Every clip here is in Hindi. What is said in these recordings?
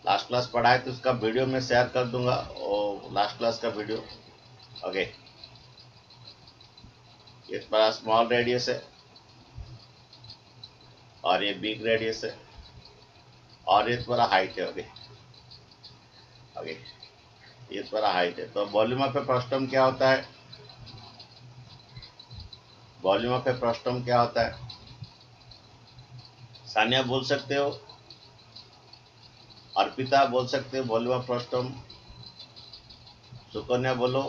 लास्ट क्लास पढ़ा है तो उसका वीडियो मैं शेयर कर दूंगा, और लास्ट क्लास का वीडियो। ओके, ये बड़ा स्मॉल रेडियस है और ये बिग रेडियस है और ये बड़ा हाइट है। ओके ओके, ये बड़ा हाइट है। तो वॉल्यूम ऑफ ए फ्रस्टम क्या होता है? वॉल्यूम ऑफ ए फ्रस्टम क्या होता है? सानिया बोल सकते हो, अर्पिता बोल सकते हो वॉल्यूम ऑफ फ्रस्टम। सुकन्या बोलो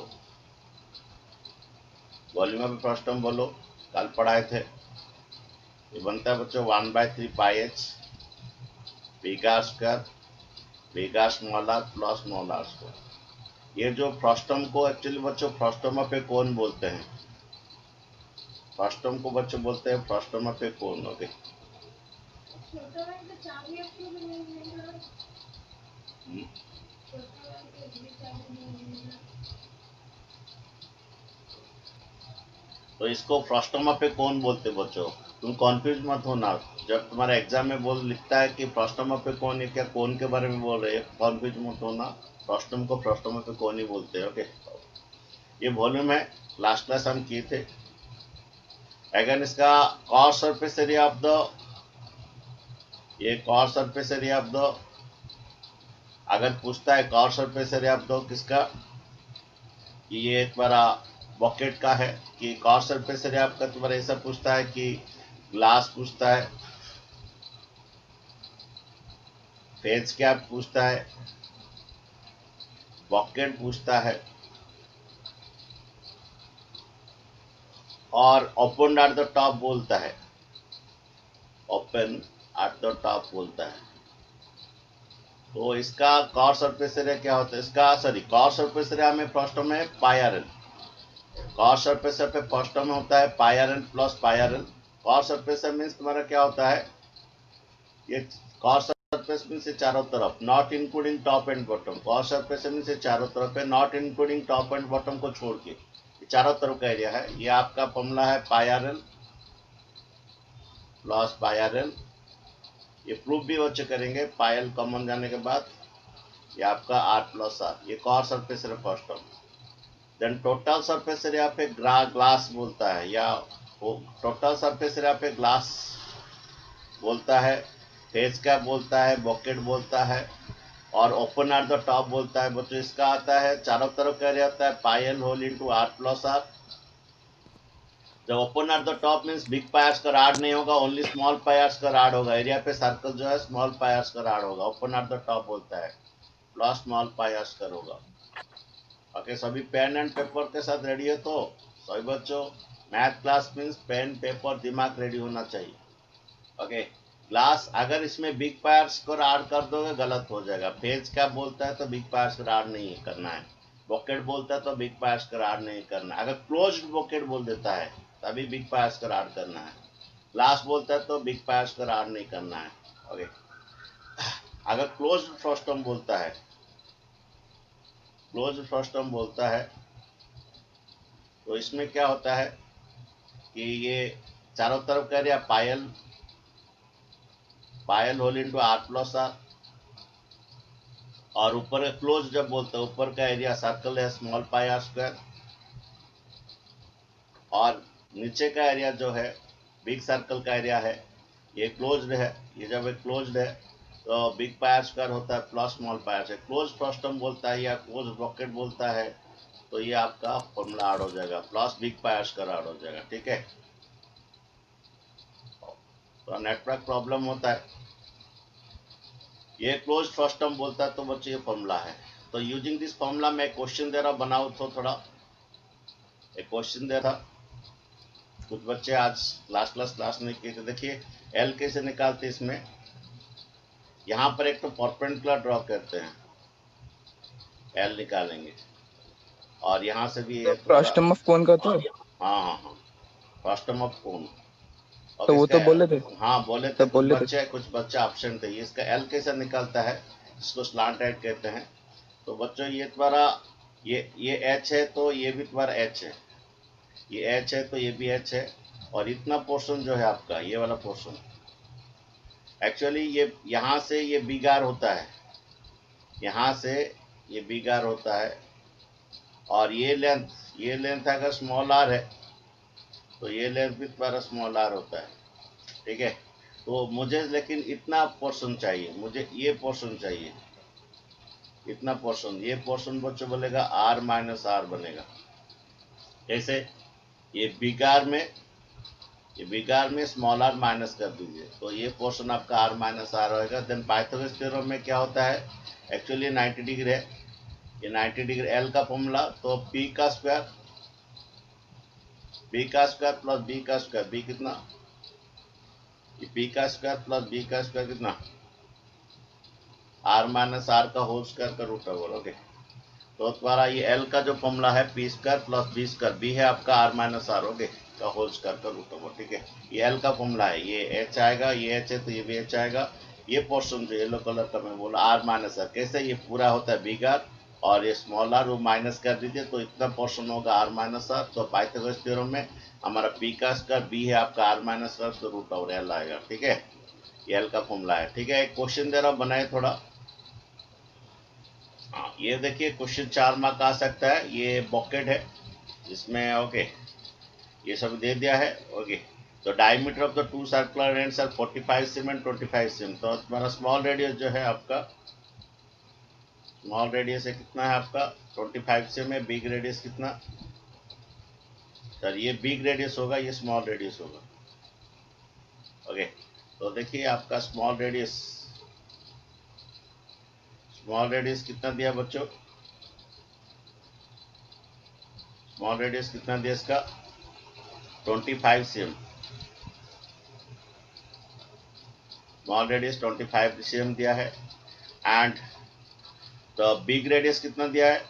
वॉल्यूम ऑफ फ्रस्टम बोलो, कल पढ़ाए थे। ये बनता है बच्चों 1/3 pi h big square big small are plus small are square. ये जो फ्रस्टम को एक्चुअली बच्चों फ्रस्टम ऑफ ए कोन बोलते हैं। फ्रस्टम को बच्चों बोलते हैं frustum of A cone. Okay, तो इसको फ्रस्टम ऑफ ए कोन बोलते हैं बच्चों। तुम कॉन्फ्यूज मत होना, जब तुम्हारा एग्जाम में बोल लिखता है कि फ्रस्टम ऑफ ए कोन, ये क्या कोन के बारे में बोल रहे हैं, कॉन्फ्यूज मत होना। फ्रस्टम को फ्रस्टम ऑफ ए कोन ही बोलते हैं। ओके, ये वॉल्यूम है, लास्ट क्लास हम किए थे। अगेन इसका कॉस सरफेस एरिया ऑफ द, ये cos surface area of the, अगर पूछता है कॉस सरफेस एरिया ऑफ द किसका, ये एक बार बॉकेट का है कि कॉस सरफेस एरिया आपका, तुम्हारा ऐसा पूछता है कि ग्लास पूछता है, फेज कैप पूछता है, बॉकेट पूछता है, और ओपन एट द टॉप बोलता है। ओपन एट द टॉप बोलता है। तो इसका कॉस सरफेस एरिया क्या होता है? इसका सॉरी, कॉस सरफेस एरिया में फर्स्ट में पाई आर एल, कॉस सरफेस पे फर्स्ट में होता है pi r l plus pi r l. कॉस सरफेस मीन्स तुम्हारा क्या होता है? ये कॉस सरफेस मीन्स चारों तरफ, not including top and bottom. Cos surface means चारों तरफ है, not including top and bottom को छोड़ के, चारों तरफ का एरिया है। ये आपका फॉर्मूला है pi r l plus pi r l. ये प्रूफ भी बच्चे करेंगे, पाई एल कॉमन जाने के बाद ये आपका आर प्लस आर, ये cos surface area first term. Then total surface area पे ग्लास बोलता है, या टोटल सरफेस एरिया पे ग्लास बोलता है, फेस कैप बोलता है, बॉकेट बोलता है, और ओपन एट द टॉप बोलता है। बच्चों इसका आता है चारों तरफ का एरिया आता है pi l whole into are plus r. जब open at the top means big pi आर्स का राड नहीं होगा, ओनली स्मॉल पाई आर्स का राड होगा। एरिया पे सर्कल जो है स्मॉल पाई आर्स का राड होगा, ओपन एट द टॉप बोलता है, प्लस स्मॉल पाई आर्स का होगा। ओके, सभी पेन एंड पेपर के साथ रेडी है? तो सभी बच्चों, math class means pen paper दिमाग रेडी होना चाहिए। ओके, ग्लास अगर इसमें बिग पायर्स को राड कर दोगे गलत हो जाएगा। फेज क्या बोलता है तो बिग पायर्स को राड नहीं करना है। बॉकेट बोलता है तो बिग पायर्स का राड नहीं करना है। अगर क्लोज्ड बॉकेट बोल देता है तभी बिग पायर्स का राड करना है। ग्लास बोलता है तो बिग पायर्स का राड नहीं करना है। ओके, अगर क्लोज्ड फ्रस्टम बोलता है, क्लोज्ड फ्रस्टम बोलता है तो इसमें क्या होता है कि ये चारों तरफ का area pi l pi l whole into are plus R, और ऊपर का क्लोज जब बोलते हैं ऊपर का एरिया सर्कल है स्मॉल पाई आर स्क्वायर, और नीचे का एरिया जो है बिग सर्कल का एरिया है, ये क्लोज्ड है। ये जब क्लोज्ड है तो बिग पाई आर स्क्वायर होता है plus small pi R square. Close frustum बोलता है या क्लोज ब्रॉकेट बोलता है तो ये आपका फॉर्मूला ऐड हो जाएगा, plus big pi R square add हो जाएगा। ठीक है, तो नेटवर्क प्रॉब्लम होता है, ये क्लोज फ्रस्टम बोलता है तो बच्चे ये फॉर्मूला है। तो यूजिंग दिस फॉर्मूला मैं क्वेश्चन दे रहा हूँ, बनाओ तो थोड़ा एक क्वेश्चन दे रहा। कुछ बच्चे आज लास्ट क्लास नहीं किए थे। देखिए एल कैसे निकालते इसमें, यहाँ पर एक तो परपेंडिकुलर ड्रॉ करते हैं, एल निकालेंगे, और यहाँ से भी तो ये तुम्हारा, फ्रस्टम ऑफ कौन का तो हाँ हाँ हाँ, फ्रस्टम ऑफ कौन। और तो वो इसका, तो बोले थे, हाँ बोले थे, तब बोले थे। कुछ बच्चे ऑप्शन थे। इसका एल कैसे निकलता है, इसको स्लांट एड कहते हैं। तो बच्चों ये तुम्हारा, ये एच है तो ये भी तुम्हारा एच है, ये एच है तो ये भी एच है, और इतना पोर्शन जो है आपका ये वाला पोर्शन, एक्चुअली ये यहाँ से ये बिग आर होता है, यहाँ से ये बिग आर होता है, और ये लेंथ अगर स्मॉल आर है तो ये लेंथ भी तुम्हारा स्मॉल आर होता है, ठीक है। तो मुझे लेकिन इतना पोर्शन चाहिए, मुझे ये पोर्शन चाहिए, इतना पोर्शन, ये पोर्शन बच्चों बोलेगा आर माइनस आर बनेगा। जैसे ये बिग आर में स्मॉल आर माइनस कर दीजिए, तो ये पोर्शन आपका आर माइनस आर होगा। देन पाइथागोरस थ्योरम में क्या होता है, एक्चुअली 90 डिग्री है, ये 90 डिग्री एल का फॉर्मूला, तो बी का स्क्वायर प्लस बी का स्क्वायर, बी कितना, ये बी का स्क्वायर प्लस बी का स्क्वायर कितना, आर माइनस आर का होल स्क्वायर का रूट ओवर, ओके। तो तुम्हारा ये एल का जो फॉर्मूला है P square plus B square, B है आपका आर माइनस आर, ओके, का होल स्क्वायर का रूट ओवर, ठीक है। ये एल का फॉर्मूला है, ये एच आएगा, ये एच है तो ये भी एच आएगा। ये पोर्शन जो येलो कलर का मैं बोला आर माइनस आर, कैसे, ये पूरा होता है बिग आर और ये स्मॉल आर, वो माइनस कर दीजिए तो इतना पोर्शन होगा आर माइनस आर। तो पाइथागोरस थ्योरम में हमारा पी का स्क्वायर, बी है आपका आर माइनस आर, तो रूट ओवर एल आएगा, ठीक है। ये एल का फॉर्मूला है, ठीक है। एक क्वेश्चन दे रहा हूँ, बनाए थोड़ा। हाँ, ये देखिए क्वेश्चन 4 मार्क आ सकता है, ये बॉकेट है इसमें, ओके, ये सब दे दिया है, ओके। तो diameter of the two circular ends are 45 same and 25 same. तो तुम्हारा स्मॉल रेडियस जो है आपका, स्मॉल रेडियस है कितना है आपका 25 सेम है, बिग रेडियस कितना, सर ये बिग रेडियस होगा, ये स्मॉल रेडियस होगा, ओके। तो देखिए आपका स्मॉल रेडियस कितना दिया बच्चों, स्मॉल रेडियस कितना दिया इसका 25 सेम, स्मॉल रेडियस 25 सेम दिया है। एंड द बिग रेडियस कितना दिया है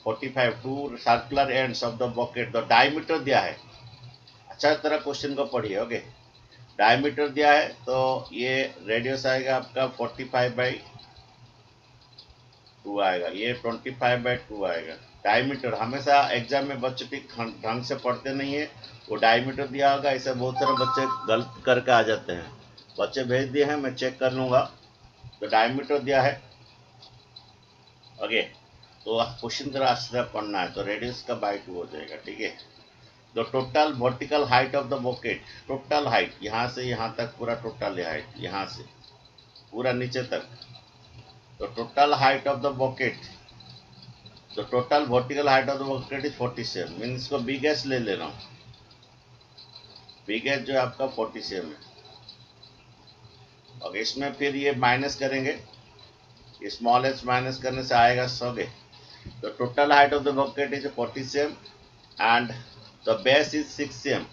45, two circular ends of the bucket, the diameter दिया है। अच्छा तरह क्वेश्चन को पढ़िए, ओके। डायमीटर दिया है तो ये रेडियस आएगा आपका 45/2 आएगा, ये 25/2 आएगा। डायमीटर हमेशा एग्जाम में बच्चे ठीक ढंग से पढ़ते नहीं है, वो डायमीटर दिया होगा, ऐसे बहुत सारे बच्चे गलत करके आ जाते हैं। बच्चे भेज दिए हैं, मैं चेक कर लूंगा। तो डायमीटर दिया है, ओके। तो क्वेश्चन जरा अच्छी तरह पढ़ना है, तो रेडियस का बाय 2 हो जाएगा, ठीक है। The total vertical height of the bouquet, total height यहाँ से यहाँ तक पूरा टोटल हाइट, यहाँ से पूरा नीचे तक, तो total height of the bucket, the total vertical height of the bouquet is 47, mean इसको बिग एच ले रहा हूँ, बिग एच जो है आपका 47 है, और इसमें फिर ये माइनस करेंगे, स्मॉल एच माइनस करने से आएगा 100। The total height of the bucket is 40 cm and the base is 6 cm.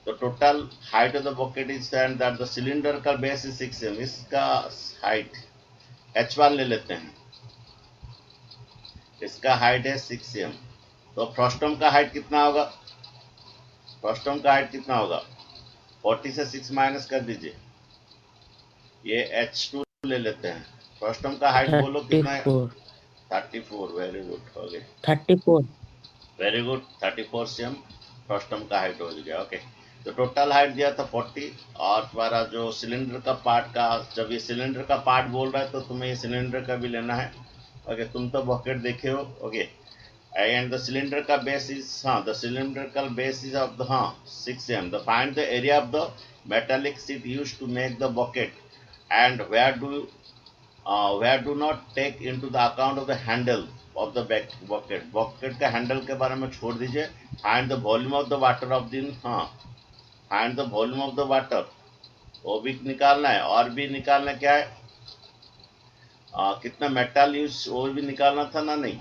The total height of the bucket is, and that the cylinder का base is 6 cm. इसका height h1 ले लेते हैं, इसका हाइट है 6 cm। तो फ्रस्टम का हाइट कितना होगा, फ्रस्टम का हाइट कितना होगा 40 से 6 माइनस कर दीजिए, ये h2 ले लेते हैं। फ्रस्टम का हाइट बोलो कितना है 34, वेरी गुड, हो गया 34, वेरी गुड, 34 cm फ्रस्टम का हाइट हो गया, ओके। तो टोटल हाइट दिया था 40, और तुम्हारा जो सिलेंडर का पार्ट का, जब ये सिलेंडर का पार्ट बोल रहा है तो तुम्हें ये सिलेंडर का भी लेना है, ओके। तुम तो बॉकेट देखे हो, ओके। एंड द सिलेंडर का बेस इज, हाँ, द सिलेंडर का बेस इज ऑफ द, हाँ, 6 cm। The find the area of the metallic sheet used to make the bucket and where do not take into the account of the handle of the bucket, bucket का हैंडल के बारे में छोड़ दीजिए। Find the volume of the water of दिन, हाँ, find the volume of the water, वो भी निकालना है, और भी निकालना क्या है, कितना मेटल यूज, वो भी निकालना था ना, नहीं,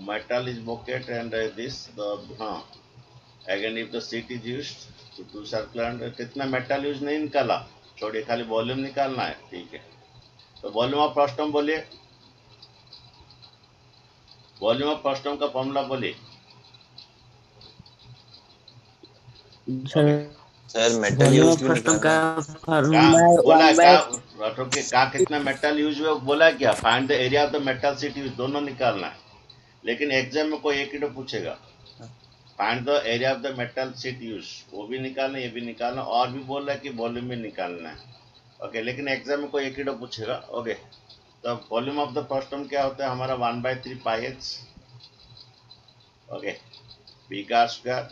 metal is bucket and this the, हाँ, again if the sheet is used to circular, कितना मेटल यूज नहीं निकाला, छोड़िए, खाली वॉल्यूम निकालना है, ठीक है। तो वॉल्यूम ऑफ फ्रस्टम बोलिए, वॉल्यूम ऑफ फ्रस्टम का फॉर्मूला बोलिए सर मेटल यूज भी निकालना है, बोला क्या कितना मेटल यूज हुआ बोला, क्या find the area of the metal sheet use, दोनों निकालना है। लेकिन एग्जाम में कोई एक ही तो पूछेगा, find the area of the metal sheet use, वो भी निकालना, ये भी निकालना, और भी बोल रहा है कि वॉल्यूम भी निकालना है, ओके। लेकिन एग्जाम में कोई एक ही तो पूछेगा, ओके। तो volume of the first term क्या होता है हमारा 1/3 pi h. Okay, big are square,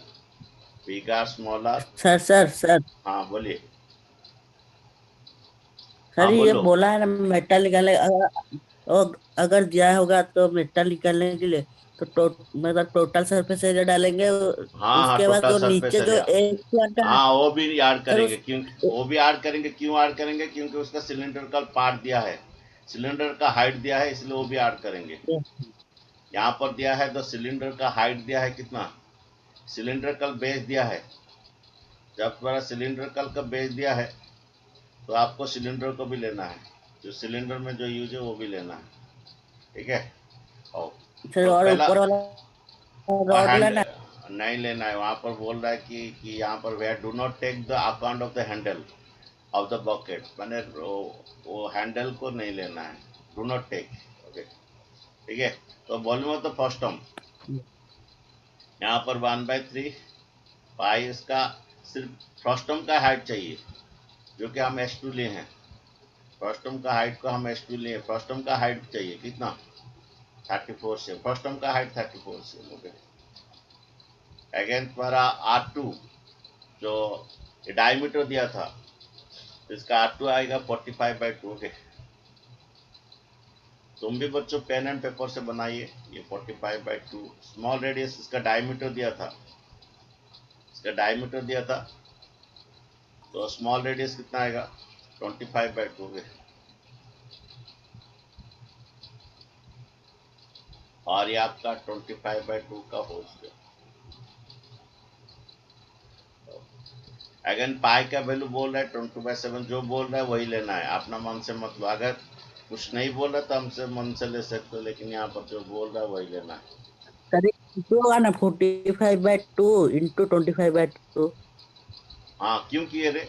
big are small r. Sir sir sir हाँ बोलिए। सर हाँ ये बोलो। बोला है ना मेटल निकालने, अगर दिया होगा तो मेटल निकालने के लिए तो मतलब टोटल सरफेस एरिया डालेंगे, हाँ हाँ, उसके बाद टोटल वो सरफेस नीचे जो एरिया। एक क्वार्टर है हाँ वो भी ऐड सर करेंगे, उस क्यों वो भी ऐड करेंगे, क्यों ऐड करेंगे, क्योंकि उसका सिलेंड्रिकल पार्ट दिया है, सिलेंडर का हाइट दिया है, इसलिए वो भी ऐड करेंगे। यहाँ पर दिया है तो सिलेंडर का हाइट दिया है कितना, सिलेंड्रिकल बेस दिया है। जब तुम्हारा सिलेंड्रिकल का बेस दिया है तो आपको सिलेंडर को भी लेना है, जो सिलेंडर में जो यूज है वो भी लेना है। ठीक है। और सर तो और पहला ऊपर वाला रॉड हैंड लेना नहीं लेना है, वहां पर बोल रहा है कि यहाँ पर where do not take the account of the handle of the bucket, मैंने वो हैंडल को नहीं लेना है, डू नॉट टेक। ओके ठीक है। तो volume of the first term है। यहाँ पर 1/3 पाई, इसका सिर्फ फर्स्ट टर्म का हाइट चाहिए जो कि हम एच टू लिए हैं। फर्स्ट टर्म का हाइट को हम एच टू लिए, फर्स्ट टर्म का हाइट चाहिए कितना, 34 से, फर्स्ट टर्म का हाइट 34 से। ओके। अगेन तुम्हारा R2 जो डायमीटर दिया था, इसका R2 आएगा 45/2। ओके, तुम भी बच्चों पेन एंड पेपर से बनाइए। ये 45/2 स्मॉल रेडियस, इसका डायमीटर दिया था, इसका डायमीटर दिया था, तो स्मॉल रेडियस कितना आएगा 25/2 के। और ये आपका 25/2 का होल स्क्वायर। अगेन पाई का वैल्यू बोल रहा है 22/7, जो बोल रहा है वही लेना है, अपना मन से मत लो। अगर कुछ नहीं बोल रहा तो हमसे मन से ले सकते हो, लेकिन यहाँ पर जो बोल रहा है वही लेना है। सर इंटू होगा ना 45/2 इंटू 25/2। हाँ क्यों किए रे,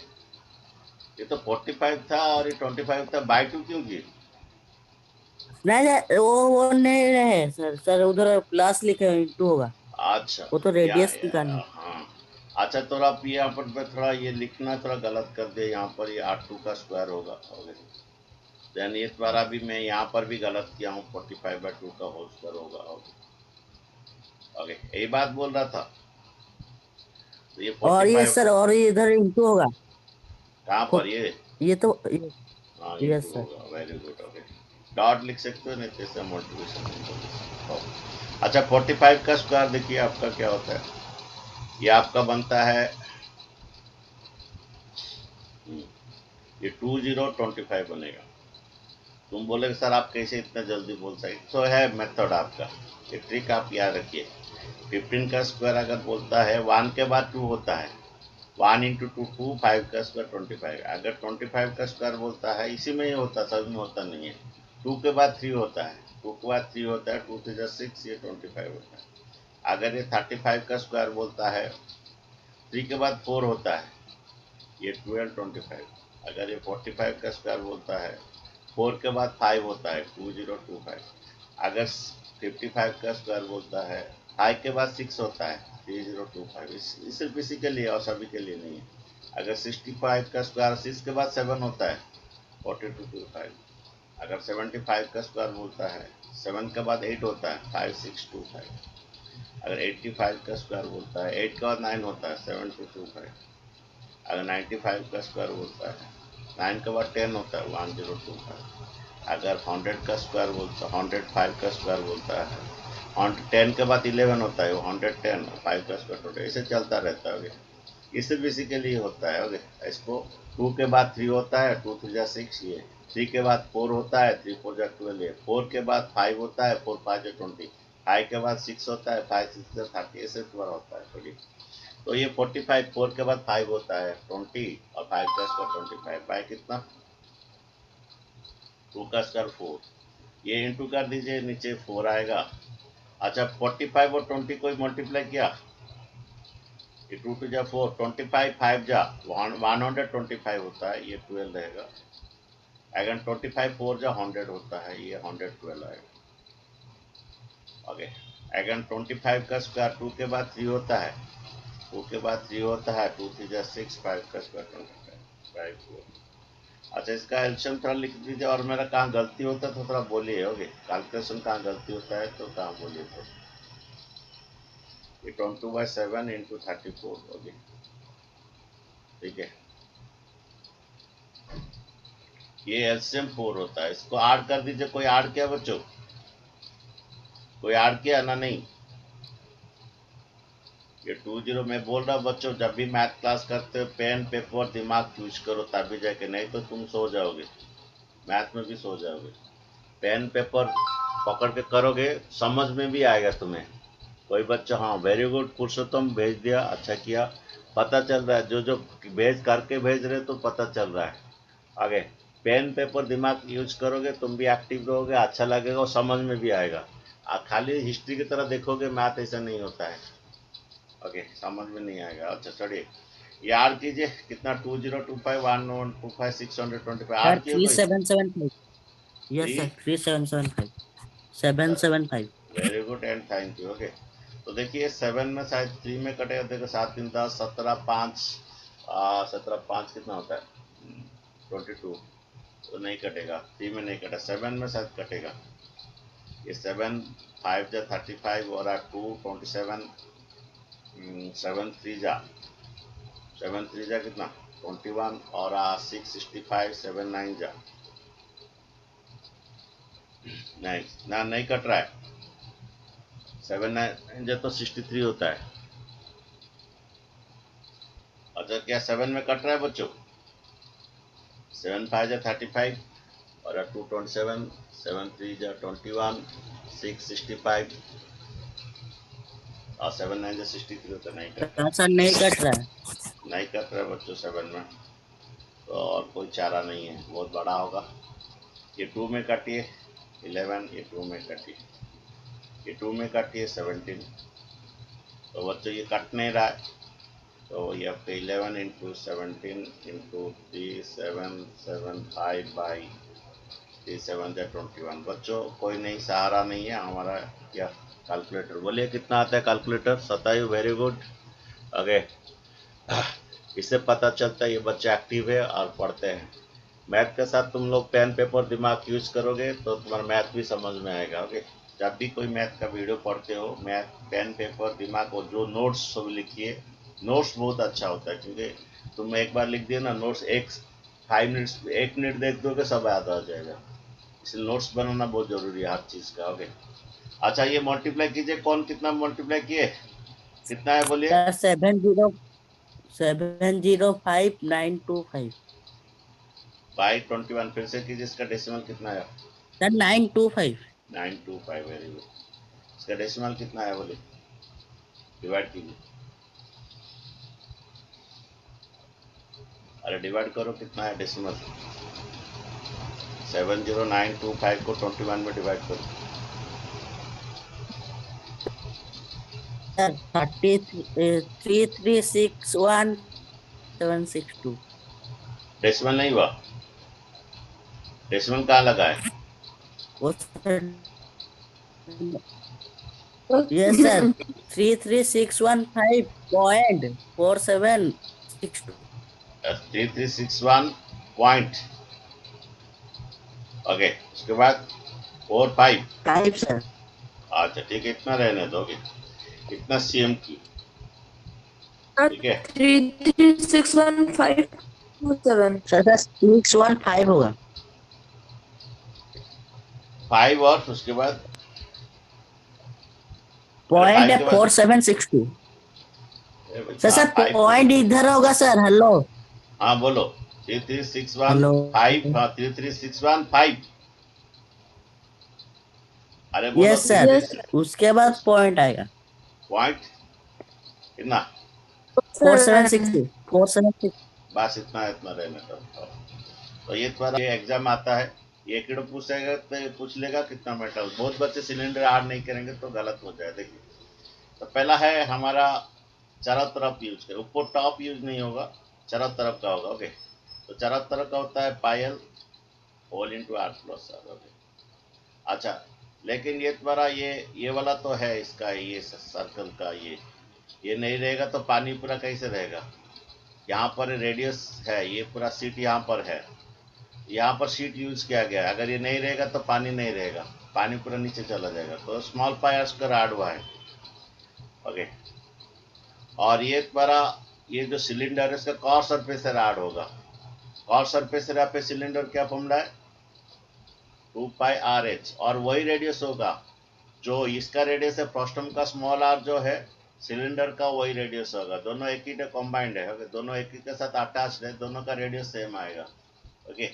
ये तो 45 था और ये 25 था, बाई टू क्यों किए। नहीं नहीं, वो नहीं रहे सर, सर उधर प्लस लिखे इंटू होगा, अच्छा। वो तो रेडियस निकालने। हाँ। अच्छा थोड़ा यहाँ पर मैं थोड़ा ये लिखना थोड़ा गलत कर दिया, यहाँ पर ये R2 का स्क्वायर होगा। ओके, देन ये द्वारा भी मैं यहाँ पर भी गलत किया हूँ, 45/2 का होल स्क्वायर होगा। ओके, यही बात बोल रहा था। तो ये और ये 45 सर और ये इधर इंटू होगा। कहाँ पर ये, ये तो हाँ यस इंटू सर। होगा, वेरी गुड। ओके, डॉट लिख सकते हो, नहीं तो इससे मल्टीप्लिकेशन। अच्छा 45 का स्क्वायर देखिए आपका क्या होता है, ये आपका बनता है ये 2025 बनेगा। तुम बोले सर आप कैसे इतना जल्दी बोल सकते, तो है मेथड आपका, ये ट्रिक आप याद रखिए। 15 का स्क्वायर अगर बोलता है 1 के बाद 2 होता है, 1 इंटू 2 2, 5 का स्क्वायर 25। अगर 25 का स्क्वायर बोलता है, इसी में ही होता, सब में होता नहीं है। 2 के बाद 3 होता है, 2 के बाद 3 होता है, 2 3 6, ये 25 होता है। अगर ये 35 का स्क्वायर बोलता है, 3 के बाद 4 होता है, ये 1225। अगर ये 45 का स्क्वायर बोलता है, 4 के बाद 5 होता है, 2025। अगर 55 का स्क्वायर बोलता है, 5 के बाद 6 होता है, 3025। सिर्फ इसी के लिए और सभी के लिए नहीं है। अगर 65 का स्क्वायर 6 के बाद 7 होता है, 4225। अगर 75 का स्क्वायर बोलता है, 7 के बाद 8 होता है, 5625। अगर 85 का स्क्वायर बोलता है, 8 के बाद 9 होता है, 7225। अगर 95 का स्क्वायर बोलता है, 9 के बाद 10 होता है, 1025। अगर 100 का स्क्वायर बोलता है, 105 का स्क्वायर बोलता है, 10 के बाद 11 होता है, वो 110, 5 का स्क्वायर टोटल, ऐसे चलता रहता है। इसे बेसिकली होता है। ओके, इसको 2 के बाद 3 होता है, 2 3 6, ये 3 के बाद 4 होता है, 3 4 12, ये 4 के बाद 5 होता है, 4 5 20, 5 के बाद 6 होता है, 5 6 30, ऐसे पूरा होता है। तो ये 45, 4 के बाद 5 होता है 20, और 5 का स्क्वायर 25, बाय कितना 2 का स्क्वायर 4, ये इंटू कर दीजिए, नीचे 4 आएगा। अच्छा 45 और 20 को मल्टीप्लाई किया, ये 2 2 जा 4, 25 5 जा 125 होता है, ये 12 रहेगा। अगर 25 4 जा 100 होता है, ये 112 आएगा। ओके, अगर 25 का स्क्वायर 2 के बाद 3 होता है, 2 के बाद 3 होता है, 2 3 जा 6, 5 का स्क्वायर 25, 5 4। अच्छा, इसका एल्शियम थोड़ा लिख दीजिए, और मेरा कहाँ गलती होता है तो थोड़ा बोलिए। ओके, कैलकुलेशन कहाँ गलती होता है तो कहाँ बोलिए। तो ये 22/7 इंटू 34। ओके, ठीक है। ये एल्शियम 4 होता है, इसको ऐड कर दीजिए। कोई ऐड किया बच्चों? कोई ऐड किया ना? नहीं, ये 20 मैं बोल रहा हूँ बच्चों, जब भी मैथ क्लास करते हो पेन पेपर दिमाग यूज करो, तभी जाके, नहीं तो तुम सो जाओगे, मैथ में भी सो जाओगे। पेन पेपर पकड़ के करोगे, समझ में भी आएगा तुम्हें। कोई बच्चा, हाँ वेरी गुड पुरुषोत्तम, भेज दिया, अच्छा किया। पता चल रहा है, जो जो भेज करके भेज रहे तो पता चल रहा है। आगे पेन पेपर दिमाग यूज करोगे, तुम भी एक्टिव रहोगे, अच्छा लगेगा और समझ में भी आएगा। खाली हिस्ट्री की तरह देखोगे, मैथ ऐसा नहीं होता है। ओके, समझ में नहीं आएगा। अच्छा चलिए, याद कीजिए कितना, 20251125 625 सर आठ किए कोई? 3775। Yes three. Sir 3775 775। Very good and thank you. Okay, तो देखिए 7 में शायद 3 में कटेगा, देखो 7 3 10, 17 5, 17 5 कितना होता है? 22। तो नहीं कटेगा, 3 में नहीं कटा, 7 में शायद कटेगा। ये 7 5 जा 35 और 2 27, 7 3 जा 7 3 जा कितना? 21 और 6 65, 7 9 जा, नहीं ना, नहीं कट रहा है। 7 9 जा तो 63 होता है। अच्छा, क्या 7 में कट रहा है बच्चों? 7 5 जा 35 और 2 27, 7 3 जा 21, 6 65 और 7 9 जा 63 होता है। नहीं कट रहा, सर नहीं कट रहा है। नहीं कट रहा है बच्चों 7 में। तो और कोई चारा नहीं है, बहुत बड़ा होगा। ये 2 में काटिए 11, ये 2 में काटिए, ये 2 में काटिए 17। तो बच्चों ये कट नहीं रहा है, तो ये आपके 11 इंटू 17 इंटू 3775 बाई 3 7 21। बच्चों कोई नहीं, सहारा नहीं है हमारा। क्या कैलकुलेटर, बोलिए कितना आता है कैलकुलेटर? 27। Very good. आगे इससे पता चलता है ये बच्चे एक्टिव है और पढ़ते हैं। मैथ के साथ तुम लोग पेन पेपर दिमाग यूज करोगे तो तुम्हारा मैथ भी समझ में आएगा। ओके, जब भी कोई मैथ का वीडियो पढ़ते हो, मैथ पेन पेपर दिमाग और जो नोट्स सब लिखिए। नोट्स बहुत अच्छा होता है, क्योंकि तुम एक बार लिख दिए ना नोट्स, एक 5 मिनट्स 1 मिनट देख दोगे, सब याद आ जाएगा। इसलिए नोट्स बनाना बहुत जरूरी है हर चीज का। ओके, अच्छा ये मल्टीप्लाई कीजिए, कौन कितना मल्टीप्लाई किए, कितना है बोलिए? सर 70705 925। बाई 21, फिर से कीजिए, इसका डेसिमल कितना है? सर 925। 925। Very good. इसका डेसिमल कितना है बोलिए, डिवाइड कीजिए। अरे डिवाइड करो, कितना है डेसिमल? 70925 को 21 में डिवाइड करो। सर 3361 762। डेसिमल नहीं हुआ, डेसिमल कहाँ लगा है? वो सर, यस सर 33615.4762। 3361 ओके, उसके बाद 45। 5 सर। अच्छा ठीक है, इतना रहने दोगे, इतना सीएम की, ठीक है। 336157। सर सर 615 होगा। 5 और उसके बाद, अरे पॉइंट 5 है के बाद, 4762। अरे भाई सर हाँ सर 5 को पॉइंट इधर होगा सर। हेलो हाँ बोलो। 3361 हेलो। 5, हाँ 3361 5। अरे बोलो यस सर, 33 यस उसके बाद पॉइंट आएगा। पॉइंट कितना? 4762 476। बस इतना इतना रहने दो। तो ये तुम्हारा ये एग्जाम आता है, ये किलो पूछेगा तो ये पूछ लेगा कितना मेटल। बहुत बच्चे सिलेंडर ऐड नहीं करेंगे तो गलत हो जाए। देखिए, तो पहला है हमारा चारों तरफ यूज कर, ऊपर टॉप यूज नहीं होगा, चारों तरफ का होगा। ओके, तो चारों तरफ का होता है पायल whole into are plus r. Okay, अच्छा, लेकिन ये तुम्हारा ये वाला तो है इसका, ये सर्कल का ये नहीं रहेगा तो पानी पूरा कैसे रहेगा? यहाँ पर रेडियस है, ये पूरा सीट यहाँ पर है, यहाँ पर शीट यूज किया गया है। अगर ये नहीं रहेगा तो पानी नहीं रहेगा, पानी पूरा नीचे चला जाएगा। तो small pi R square add हुआ है। ओके, और ये तुम्हारा ये जो सिलेंडर है इसका कॉर सरफेस एरिया ऐड होगा। कॉर सरफेस एरिया पे सिलेंडर क्या फॉर्मूला है, 2 पाई आर एच, और वही रेडियस होगा जो इसका रेडियस है फ्रस्टम का स्मॉल आर जो है सिलेंडर का, वही रेडियस होगा। दोनों एक ही कॉम्बाइंड है। ओके, दोनों एक ही के साथ अटैच्ड है, दोनों का रेडियस सेम आएगा। ओके,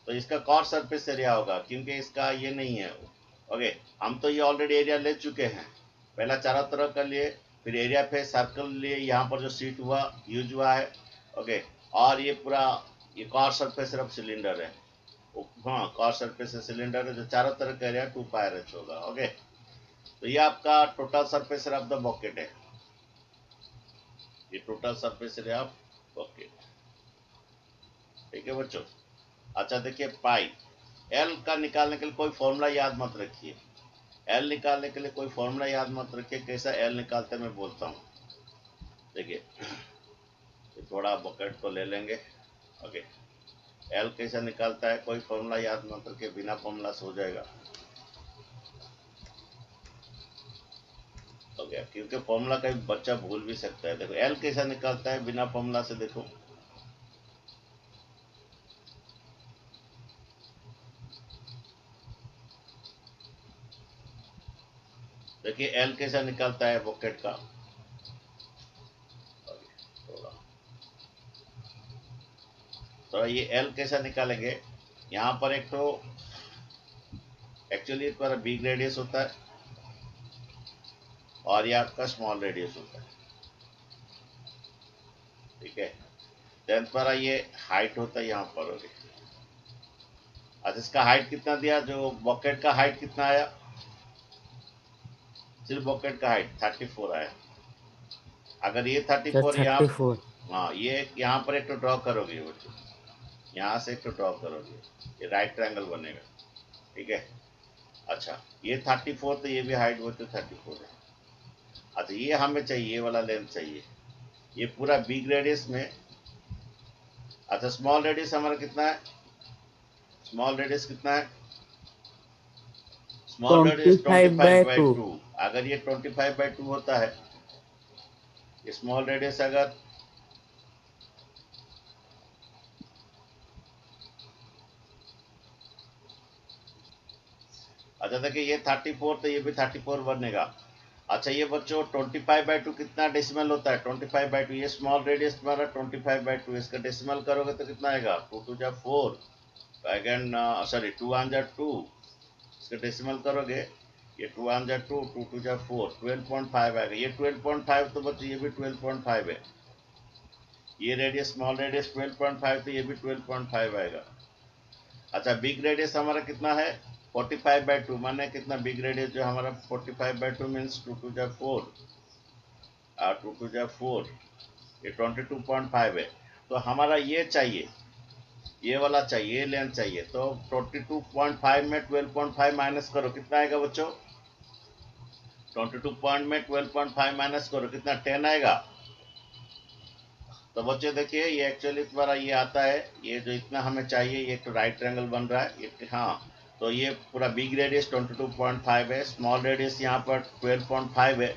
तो इसका कॉर सरफेस एरिया होगा क्योंकि इसका ये नहीं है। ओके, हम तो ये ऑलरेडी एरिया ले चुके हैं, पहला चारों तरफ कर लिए, फिर एरिया पे सर्कल लिए, यहाँ पर जो सीट हुआ यूज हुआ है। ओके, और ये पूरा ये कॉर सरफेस सिर्फ सिलेंडर है। हाँ, कॉर सरफेस सिलेंडर है जो चारों तरफ का एरिया 2 पाई आर एच होगा। ओके, तो ये आपका total surface area of the bucket है। ये total surface area of bucket. ठीक है बच्चों। अच्छा देखिए, पाई एल का निकालने के लिए कोई फॉर्मूला याद मत रखिए। एल निकालने के लिए कोई फॉर्मूला याद मत रखिए। कैसा एल निकालते मैं बोलता हूँ। देखिए, थोड़ा बकेट को ले लेंगे। ओके, एल कैसा निकालता है, कोई फॉर्मूला याद मत रखिए, बिना फॉर्मूला से हो जाएगा। हो गया, क्योंकि फॉर्मूला का बच्चा भूल भी सकता है। देखो एल कैसा निकालता है बिना फॉर्मूला से, देखो देखिए एल कैसा निकालता है बकेट का। तो ये एल कैसा निकालेंगे, यहाँ पर एक तो एक्चुअली पर बिग रेडियस होता है और ये आपका स्मॉल रेडियस होता है। ठीक है, देन पर ये हाइट होता है यहाँ पर। ओके, अच्छा इसका हाइट कितना दिया, जो बकेट का हाइट कितना आया, सिर्फ बकेट का हाइट 34 आया। अगर ये 34 यहाँ, 34। हाँ ये यहाँ पर एक तो ड्रॉ करोगे बच्चों, यहाँ से एक तो ड्रॉ करोगे, ये राइट ट्रायंगल बनेगा। ठीक है, अच्छा ये 34 तो ये भी हाइट बच्चों 34 है। अच्छा ये हमें चाहिए, ये वाला लेंथ चाहिए, ये पूरा बिग रेडियस में। अच्छा स्मॉल रेडियस हमारा कितना है, स्मॉल रेडियस कितना है, स्मॉल रेडियस 25 बाय 2। 25/2। अगर ये 25/2 होता है, ये स्मॉल रेडियस अगर, अच्छा देखिए ये 34 तो ये भी 34 बनेगा। अच्छा ये बच्चों 25/2 कितना डेसिमल होता है, 25/2, ये स्मॉल रेडियस तुम्हारा 25/2, इसका डेसिमल करोगे तो कितना आएगा, 2 2 जा 4, अगेन सॉरी 2 1 जा 2, इसका डेसिमल करोगे, ये 2 1 जा 2, 2 2 जा 4, 12.5 आएगा। ये 12.5 तो बच्चों ये भी 12.5 है। ये रेडियस स्मॉल रेडियस 12.5 तो ये भी 12.5 आएगा। अच्छा बिग रेडियस हमारा कितना है, 45/2, माने कितना बिग रेडियस जो हमारा 45/2 मीन्स 2 2 जा 4 और 2 2 जा 4, ये 22.5 है। तो हमारा ये चाहिए, ये वाला चाहिए, ये लेंथ चाहिए। तो 22.5 में 12.5 माइनस करो, कितना आएगा बच्चों, 22 पॉइंट में 12.5 माइनस करो, कितना 10 आएगा। तो बच्चों देखिए ये एक्चुअली तुम्हारा ये आता है, ये जो इतना हमें चाहिए, ये तो राइट ट्रायंगल बन रहा है ये, हाँ तो ये पूरा बिग रेडियस 22.5 है, स्मॉल रेडियस यहाँ पर 12.5 है।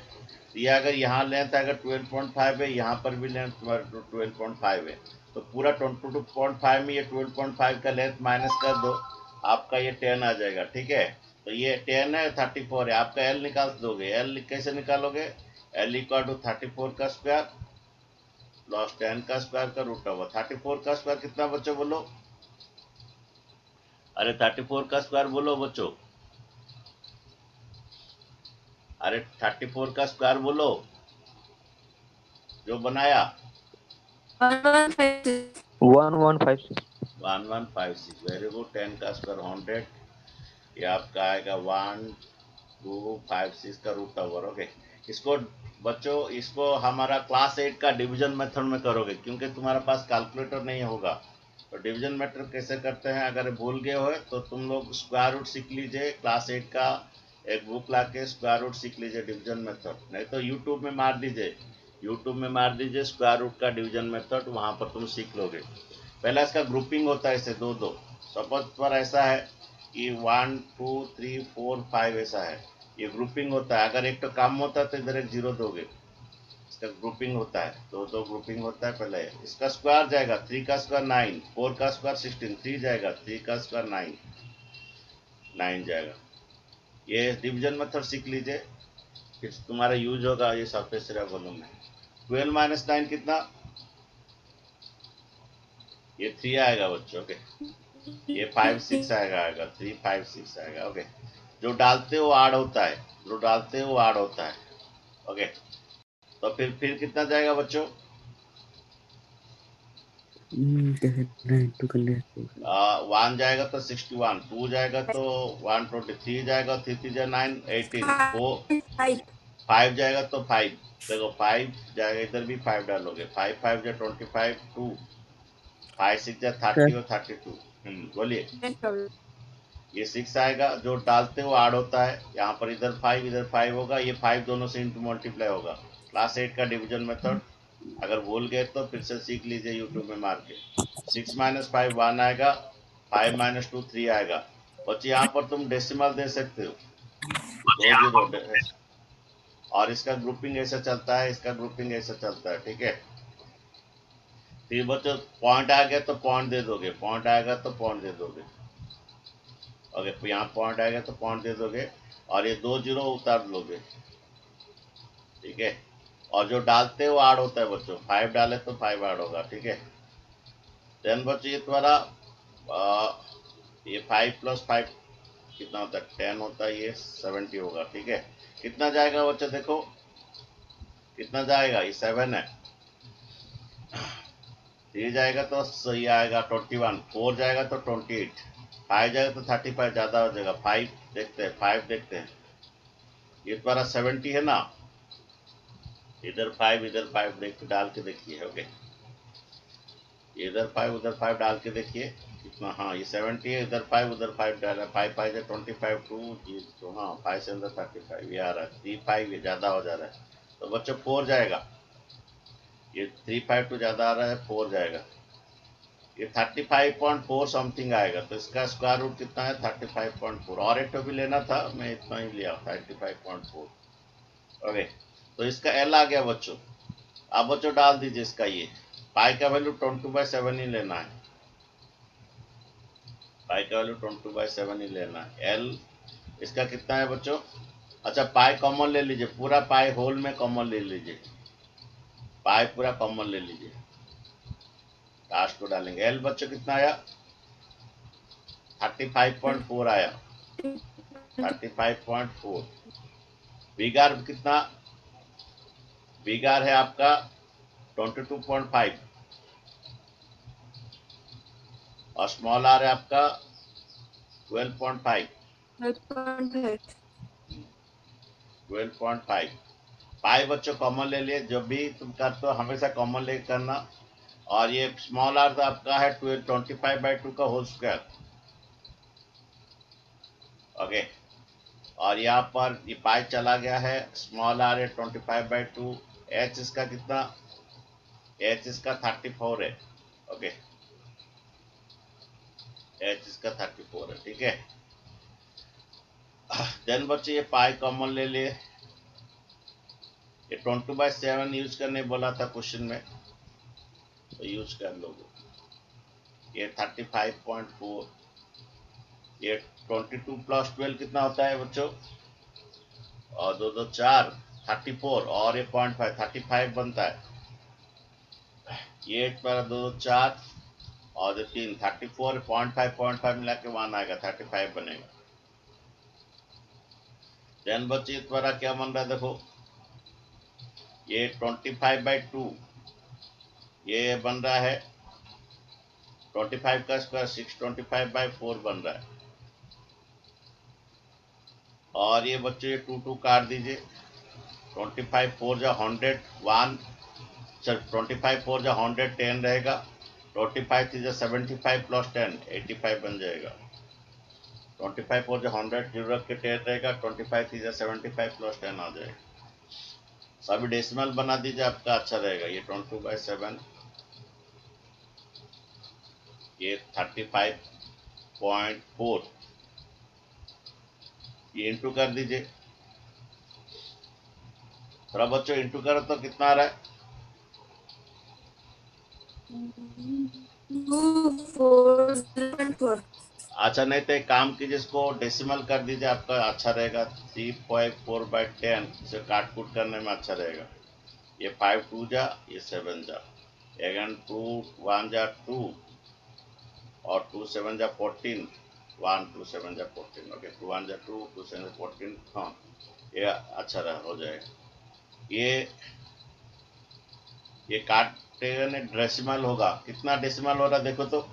ये अगर यहाँ लेंथ अगर 12.5 है, यहाँ पर भी लेंथ 12.5 है, तो पूरा 22.5 में ये 12.5 का लेंथ माइनस कर दो, आपका ये 10 आ जाएगा। ठीक है, तो ये 10 है, 34 है, आपका एल निकाल दोगे। एल कैसे निकालोगे, एल इक्वल टू 34 का स्क्वायर प्लस 10 का स्क्वायर का रूट ओवर 34 का स्क्वायर कितना बच्चों बोलो, अरे 34 का स्क्वायर बोलो बच्चों, अरे 34 का स्क्वायर बोलो जो बनाया, 1156। 1156, वेरी गुड। 10 का स्क्वायर 100, ये आपका आएगा 1256 का रूट ओवर। ओके, इसको बच्चों इसको हमारा क्लास 8 का डिवीजन मेथड में करोगे, क्योंकि तुम्हारे पास कैलकुलेटर नहीं होगा। तो डिवीजन मेथड कैसे करते हैं, अगर भूल गए हो तो तुम लोग स्क्वायर रूट सीख लीजिए, क्लास 8 का एक बुक ला के स्क्वायर रूट सीख लीजिए डिवीजन मेथड, नहीं तो यूट्यूब में मार दीजिए, यूट्यूब में मार दीजिए स्क्वायर रूट का डिवीजन मेथड, वहां पर तुम सीख लोगे। पहला इसका ग्रुपिंग होता है, इसे दो दो, सपोज पर ऐसा है कि 1 2 3 4 5 ऐसा है, ये ग्रुपिंग होता है। अगर एक तो काम होता है तो इधर एक जीरो दोगे, इसका ग्रुपिंग होता है, दो दो ग्रुपिंग होता है। पहले इसका स्क्वायर जाएगा, 3 का स्क्वायर 9, 4 का स्क्वायर 16, 3 जाएगा, 3 का स्क्वायर 9, 9 जाएगा। ये डिवीजन मेथड सीख लीजिए, फिर तुम्हारा यूज होगा ये सरफेस एरिया वॉल्यूम में। 12 माइनस 9 कितना, ये 3 आएगा बच्चों के, ये 5 6 आएगा 3 5 6 आएगा। ओके, जो डालते हो ऐड होता है, जो डालते हो ऐड होता है। ओके, तो फिर कितना जाएगा बच्चों, कैसे 9 टू करने 1 जाएगा तो 61, 2 जाएगा तो 120, 3 जाएगा, 3 3 जा 9 18, 4 5 जाएगा तो 5, देखो 5 जाएगा, इधर भी 5 डालोगे, 5 5 जा 25, 2 5 6 जा 30 और 32। बोलिए, ये 6 आएगा, जो डालते हो ऐड होता है। यहाँ पर इधर 5 इधर 5 होगा, ये 5 दोनों से इंटू मल्टीप्लाई होगा। क्लास 8 का डिवीजन मेथड अगर भूल गए तो फिर से सीख लीजिए यूट्यूब में मार के। 6 माइनस 5 1 आएगा, 5 माइनस 2 3 आएगा। बच्चे यहाँ पर तुम डेसिमल दे सकते हो, 2 जीरो, और इसका ग्रुपिंग ऐसा चलता है, इसका ग्रुपिंग ऐसा चलता है। ठीक है, फिर बच्चों पॉइंट आ गया तो पॉइंट दे दोगे, पॉइंट आएगा तो पॉइंट दे दोगे। अगर यहाँ पॉइंट आएगा तो पॉइंट दे दोगे, और ये 2 जीरो उतार लोगे। ठीक है, और जो डालते हो ऐड होता है बच्चों, 5 डाले तो 5 ऐड होगा। ठीक है, देन बच्चों ये तुम्हारा ये 5 प्लस 5 कितना होता है, 10 होता है, ये 70 होगा। ठीक है, कितना जाएगा बच्चों, देखो कितना जाएगा, ये 7 है, 3 जाएगा तो सही आएगा 21, 4 जाएगा तो 28, 5 जाएगा तो 35, ज़्यादा हो जाएगा। 5 देखते हैं, 5 देखते हैं, ये तुम्हारा 70 है ना, इधर 5 इधर 5 देख डाल के देखिए। ओके, इधर 5 उधर 5 डाल के देखिए कितना, हाँ ये 70 है, इधर 5 उधर 5 डाला, 5 5 से 25 2 जी, तो हाँ 5 से अंदर 35 ये आ रहा है, 3 5 ये ज़्यादा हो जा रहा है, तो बच्चों 4 जाएगा। ये 3 5 तो ज़्यादा आ रहा है, 4 जाएगा, ये 35.4 समथिंग आएगा। तो इसका स्क्वायर रूट कितना है, 35.4, और एक तो भी लेना था, मैं इतना ही लिया 35.4। ओके, तो इसका एल आ गया बच्चों। अब बच्चों डाल दीजिए इसका, ये पाई का वैल्यू 22/7 ही लेना है, पाई का वैल्यू 22/7 ही लेना है। एल इसका कितना है बच्चों, अच्छा पाई कॉमन ले लीजिए, पूरा पाई होल में कॉमन ले लीजिए, पाई पूरा कॉमन ले लीजिए, लास्ट को डालेंगे। एल बच्चों कितना आया, 35.4 आया, 35.4। बिगार कितना, बिगार है आपका 22.5, और स्मॉल आर है आपका 12.5, 12.5। पाई बच्चों कॉमन ले लिए, जब भी तुम करते हो हमेशा कॉमन ले करना। और ये स्मॉल आर तो आपका है 25/2 का होल स्क्वायर। ओके, और यहाँ पर ये पाई चला गया है, स्मॉल आर है 25/2, एच इसका कितना, एच इसका 34 है। ओके, एच इसका 34 है। ठीक है, देन बच्चे ये पाई कॉमन ले लिए, ये 20/7 यूज करने बोला था क्वेश्चन में, तो यूज कर लोगे। ये 35.4, ये 22 प्लस 12 कितना होता है बच्चों, और 2 2 4 34, और ये 0.5 35 बनता है। ये पर 2 2 4 और 3 34, 0.5 मिला के 1 आएगा, 35 बनेगा। देन बच्चे द्वारा क्या बन रहा है, देखो ये 25/2, ये बन रहा है 25 का स्क्वायर 625/4 बन रहा है। और ये बच्चे 2 2 काट दीजिए, 25 4 जा 100 1, सर 25 4 जा 100 10 रहेगा, 25 3 जा 75 प्लस 10 85 बन जाएगा। 25 4 जा 100 जीरो रख के 10 रहेगा, 25 3 जा 75 प्लस 10 आ जाएगा। सभी डेसिमल बना दीजिए, आपका अच्छा रहेगा। ये 22/7, ये 35 0.4, ये इंटू कर दीजिए। थोड़ा बच्चों इंटू करो तो कितना आ रहा है? 4.4। अच्छा, नहीं तो एक काम कीजिए, इसको डेसिमल कर दीजिए, आपका अच्छा रहेगा। 3.4/10, इसे काट कूट करने में अच्छा रहेगा। ये 5 2 जा, ये 7 जा, अगेन 2 1 जा 2, और 2 7 जा 14, 1 2 7 जा 14। ओके, 2 1 जा 2, 2 7 जा 14। हाँ, ये अच्छा रहा, हो जाएगा। ये काटेगा नहीं, डेसिमल होगा। कितना डेसिमल हो रहा देखो तो।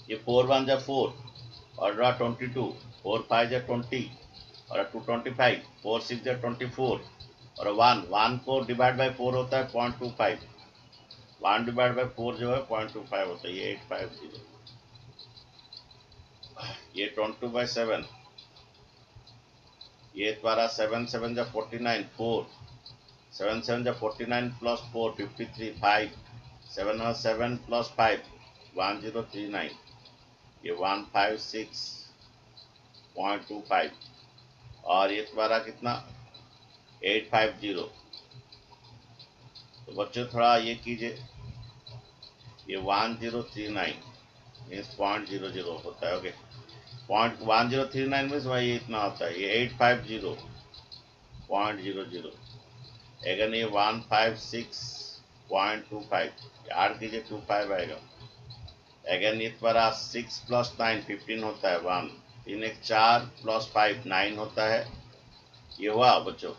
ये 4 1 जा 4, और 22, 4 5 जा 20, और 2 25, 4 6 जा 24, और 1 को डिवाइड बाय 4 होता है 0.25, 1 डिवाइड बाय 4 जो है 0.25 होता है। ये 850, ये 22/7, ये द्वारा 7 7 जा 49, 4 7 7 जा 49 प्लस 4 53, 5 7 7 प्लस 5 1039, ये 156.25, और ये तुम्हारा कितना 850। तो बच्चों थोड़ा ये कीजिए, ये 1039 मीन्स 0.00 होता है। ओके, 1039 मीन्स भाई ये इतना होता है। ये 850.00, अगर ये 156.25 ऐड कीजिए 25 आएगा। अगेन ये तुम्हारा 6 प्लस 9 15 होता है। 1 3 1 4 प्लस 5 9 होता है। ये हुआ बच्चों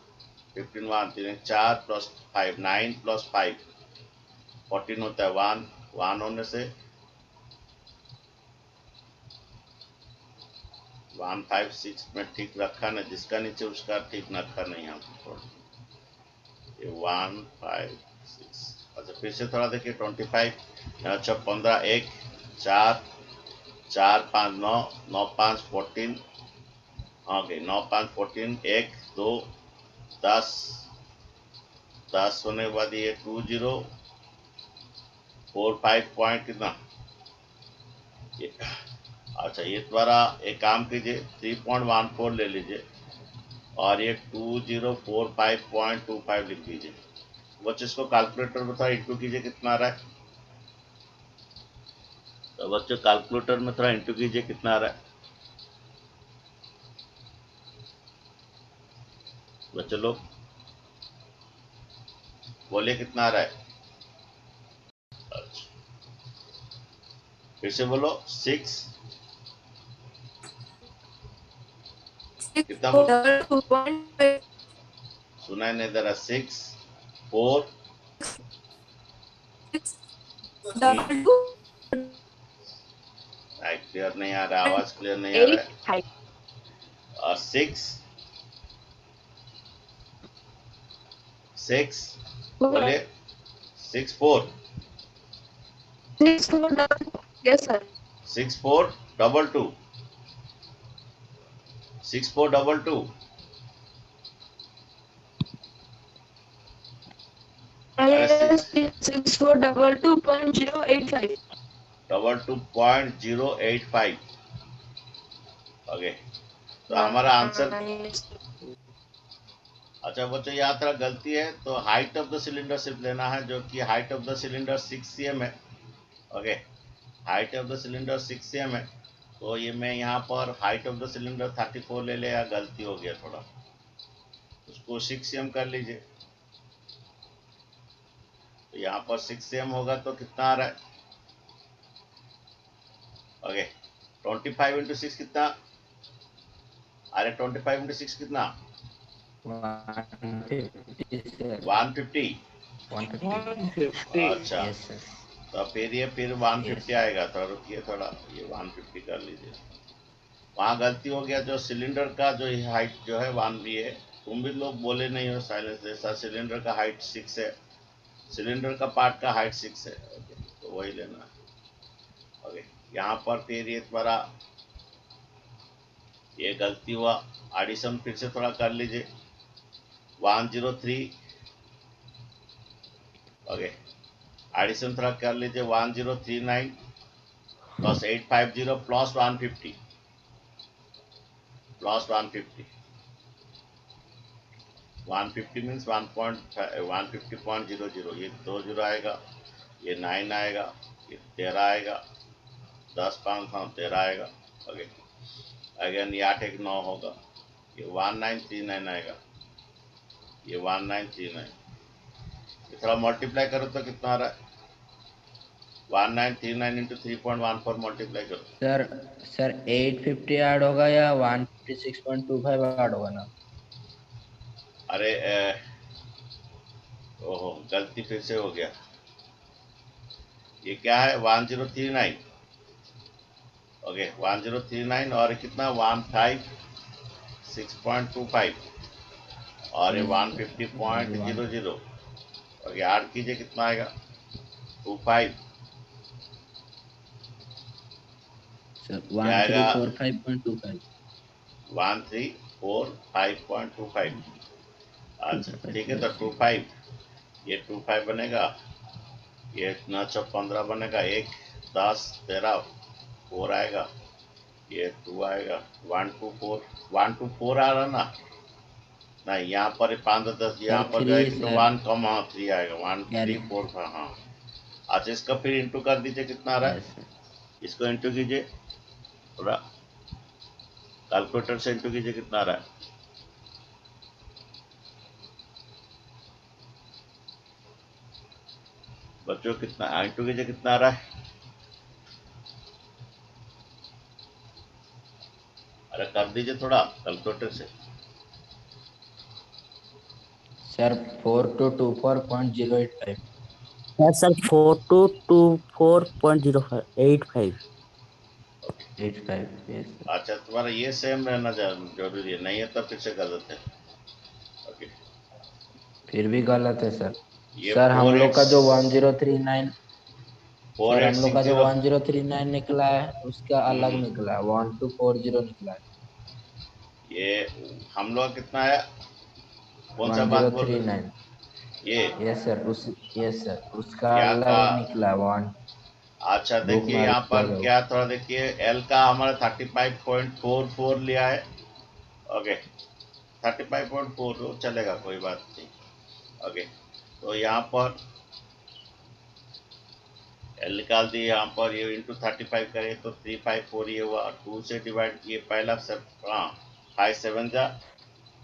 15, 1 3 1 4 प्लस 5 9 प्लस 5 14 होता है। 1 1 होने से 156 में ठीक रखा ना, जिसका नीचे उसका ठीक रखा नहीं हमको। ये 156। अच्छा, फिर से थोड़ा देखिए 25, अच्छा 15 1 4 4 5 9 9 5 14, ओके 9 5 14 1 2 10 10 होने के बाद ये 20 4 5 पॉइंट कितना ये। अच्छा, ये द्वारा एक काम कीजिए 3.14 ले लीजिए, और ये 2045.25 लिख दीजिए। बच्चे इसको कैलकुलेटर में थोड़ा इंटू कीजिए, कितना आ रहा है। तो बच्चों कैलकुलेटर में थोड़ा इंटू कीजिए, कितना आ रहा है बच्चों लोग, बोलिए कितना आ रहा है। अच्छा, फिर से बोलो 6 कितना बोलो, 2.5 सुना नहीं दे रहा। 6 4 क्लियर नहीं आ रहा, आवाज क्लियर नहीं आ रहा है। 5 और 6 6 बोलिए 6 4 6 4 yes sir 6 4 2 2 6 4 2 2 अरे 6 4 2.085 22.085। ओके, तो हमारा आंसर। अच्छा बच्चों, यहाँ तरह गलती है, तो हाइट ऑफ द सिलेंडर सिर्फ लेना है, जो कि height of the cylinder 6 cm है। Okay, height of the cylinder 6 cm है, तो ये मैं यहाँ पर हाइट ऑफ द सिलेंडर 34 ले लिया, गलती हो गया थोड़ा, उसको 6 cm कर लीजिए। तो यहाँ पर 6 cm होगा तो कितना आ रहा है। ओके, 25 इंटू 6 कितना, अरे 25 इंटू 6 कितना 150। 150. अच्छा, Yes, sir. तो फिर ये 150 आएगा। तो रुकिए थोड़ा, ये 150 कर लीजिए। वहाँ गलती हो गया, जो सिलेंडर का जो हाइट जो है 1 भी है। तुम भी लोग बोले नहीं हो साइलेंस जैसा, सिलेंडर का हाइट 6 है, सिलेंडर का पार्ट का हाइट 6 है। ओके, तो वही लेना है। ओके, यहाँ पर फिर ये तुम्हारा ये गलती हुआ, एडिशन फिर से थोड़ा कर लीजिए 103। ओके, एडिशन थोड़ा कर लीजिए 1039, cos 850 plus 150 plus 150 150 मीन्स 150.00 ये 2 जीरो आएगा, ये 9 आएगा, ये 13 आएगा, 10 5 13 आएगा। ओके अगेन ये 8 1 9 होगा, ये 1939 आएगा, ये 1939। ये थोड़ा मल्टीप्लाई करो तो कितना आ रहा है? 1939 इंटू 3.14 मल्टीप्लाई करो। सर 850 ऐड होगा या 156.25 ऐड होगा ना? अरे ओहो गलती फिर से हो गया। ये क्या है? 1039। ओके 1039 और कितना 156.25 और ये 150.00। ओके ऐड कीजिए कितना आएगा? 25 सर क्या आएगा? 1345.25 1345.25। अच्छा ठीक है तो 25 ये 25 बनेगा, ये 9 चौक 15 बनेगा, 1 10 13 4 आएगा, ये 2 आएगा, 124 124 आ रहा ना? नहीं यहाँ पर 5 10 यहाँ पर जो है थ्री तो सर 1 कम, हाँ 3 आएगा 1 3 4 हाँ। अच्छा इसका फिर इंटू कर दीजिए कितना आ रहा है? यस सर इसको इंटू कीजिए, थोड़ा कैलकुलेटर से इंटू कीजिए कितना आ रहा है? बच्चों कितना इंटू कीजिए कितना आ रहा है? अरे कर दीजिए थोड़ा कैलकुलेटर से। Sir 4224.085 sir 4224.0585। 85 yes sir. अच्छा तुम्हारा ये सेम रहना जरूरी है, नहीं है तो फिर से गलत है। ओके फिर भी गलत है सर। ये सर हम 48 लोग का जो 1039 सर हम लोग का जो 4860 1039 निकला है उसका अलग निकला है, 1240 निकला है। ये हम लोग कितना है? कौन सा बात बोल रहे 1039 हैं? ये यस सर यस सर उसका क्या का? अलग निकला है वन अच्छा बुक देखिए में यहाँ पर अलग है। क्या थोड़ा देखिए, एल का हमारा 35.44 लिया है। ओके 35.4 चलेगा कोई बात नहीं। ओके तो यहाँ पर एल निकाल दिए, यहाँ पर ये इंटू 35 करें तो 354 ये हुआ, 2 से डिवाइड किए पहला सब, हाँ 5 7 जा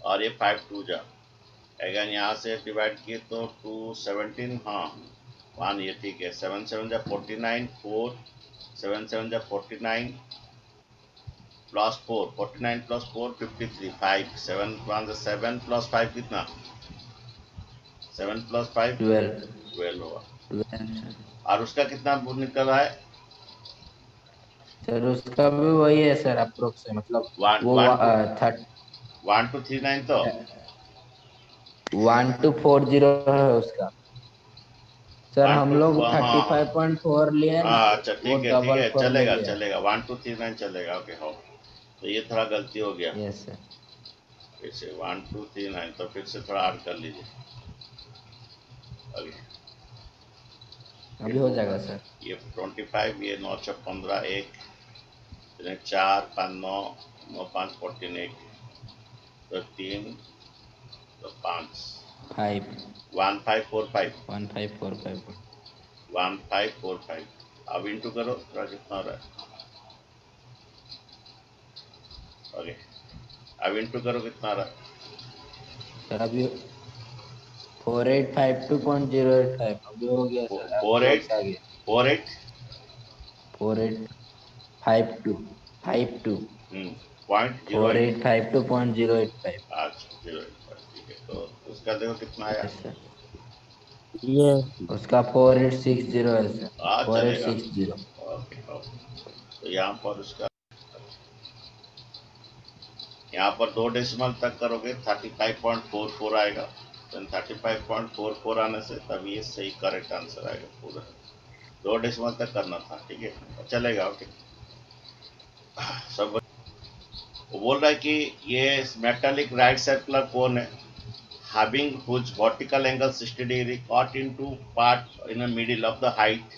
और ये 5 2 जा। अगर यहाँ से डिवाइड किए तो 2 17 हाँ 1 ये ठीक है, 7 7 जा 49 4 7 7 जा 49 प्लस 4 49 प्लस 4 53 5 7 1 7 प्लस 5 कितना? 7 प्लस 5 12 होगा। 12 और उसका कितना निकल रहा है? सर उसका भी वही है सर अप्रोक्स है, मतलब 1 वो 1 2 39 तो 1240 है उसका। सर 1 हम 2 लोग हाँ 35.4 लिए ना, हाँ अच्छा वो ठीक डबल है पर ले चलेगा लिया। चलेगा 1 2 3 9 चलेगा। ओके हो तो ये थोड़ा गलती हो गया। यस सर फिर से 1 2 3 9 तो फिर से थोड़ा ऐड कर लीजिए। ओके अभी हो जाएगा सर। ये 25 ये 9 6 15 1 4 5 9 9 5 14 1 तो 3 तो 5 5 1545 1545 1545। अब इंटू करो थोड़ा कितना हो रहा है? ओके अब इंटू करो कितना आ रहा है? सर अभी 4852.085 अभी हो गया सर, 48 अप्रोक्स आ गया। 48 4852 पॉइंट 08। 4852.085 अच्छा 0 ठीक है तो उसका देखो कितना आया? यस सर ये उसका 4860 है सर, चलेगा 4860। Okay okay. तो यहाँ पर उसका यहाँ पर 2 डेसिमल तक करोगे 35.44 आएगा। तो 35.44 आने से तब ये सही करेक्ट आंसर आएगा पूरा। 2 डेसिमल तक करना था ठीक है चलेगा। ओके सब वो बोल रहा है कि ये मेटालिक राइट सर्कुलर कोन है having whose vertical angle 60 degree cut into part in the middle of the height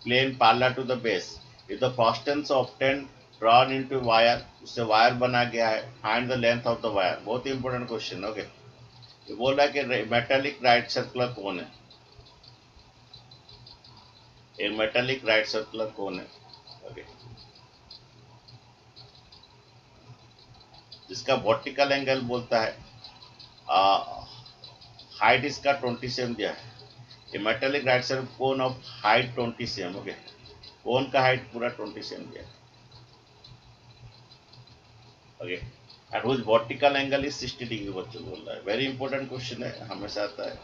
plane parallel to the base if the frustum obtained drawn into wire, उससे वायर बना गया है, find the length of the wire. बहुत ही इंपॉर्टेंट क्वेश्चन। ओके, ये बोल रहा है कि मेटालिक राइट सर्कुलर कौन है, एक मेटालिक राइट सर्कुलर कौन है। ओके, जिसका वर्टिकल एंगल बोलता है, हाइट इसका 20 सेम दिया है। ये metallic right circular cone of height 20 same. Okay, cone का हाइट पूरा 20 सेम दिया है। Okay, and which vertical angle is 60 degree, बच्चों बोल रहा है। वेरी इंपॉर्टेंट क्वेश्चन है, हमेशा आता है।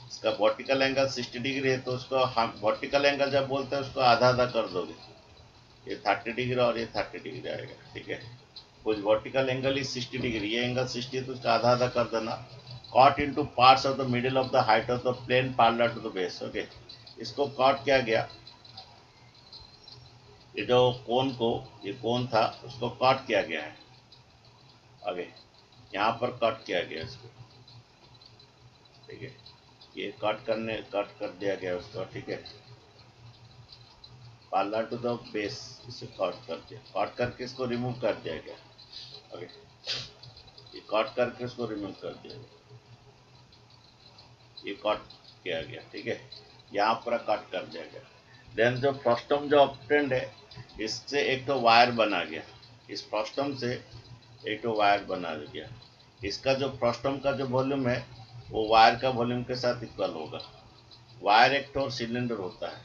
इसका वर्टिकल एंगल 60 डिग्री है, तो उसको हम वर्टिकल एंगल जब बोलते हैं उसको आधा आधा कर दोगे, ये 30 डिग्री और ये 30 डिग्री आएगा। ठीक है, कुछ वर्टिकल एंगल इज 60 डिग्री, ये एंगल 60 है तो उसका आधा आधा कर देना। Cut into parts of the middle of the height of the plane parallel to the base. Okay, इसको कॉट किया गया, ये जो ये कोन था उसको कॉट किया गया है। आगे यहाँ पर कट किया गया इसको। ठीक है, ये कट कर दिया गया उसको। ठीक है, पैरेलल टू द बेस, इसे कट कर दिया, कट करके इसको रिमूव कर दिया गया। ओके, ये कट करके इसको रिमूव कर दिया गया, ये कट किया गया। ठीक है, यहाँ पर कट कर दिया गया। देन जो फ्रस्टम जो ऑब्टेंड है, इससे एक तो वायर बना गया, इस फ्रस्टम से एक तो वायर बना गया। इसका जो फ्रस्टम का जो वॉल्यूम है वो वायर का वॉल्यूम के साथ इक्वल होगा। वायर एक तो सिलेंडर होता है,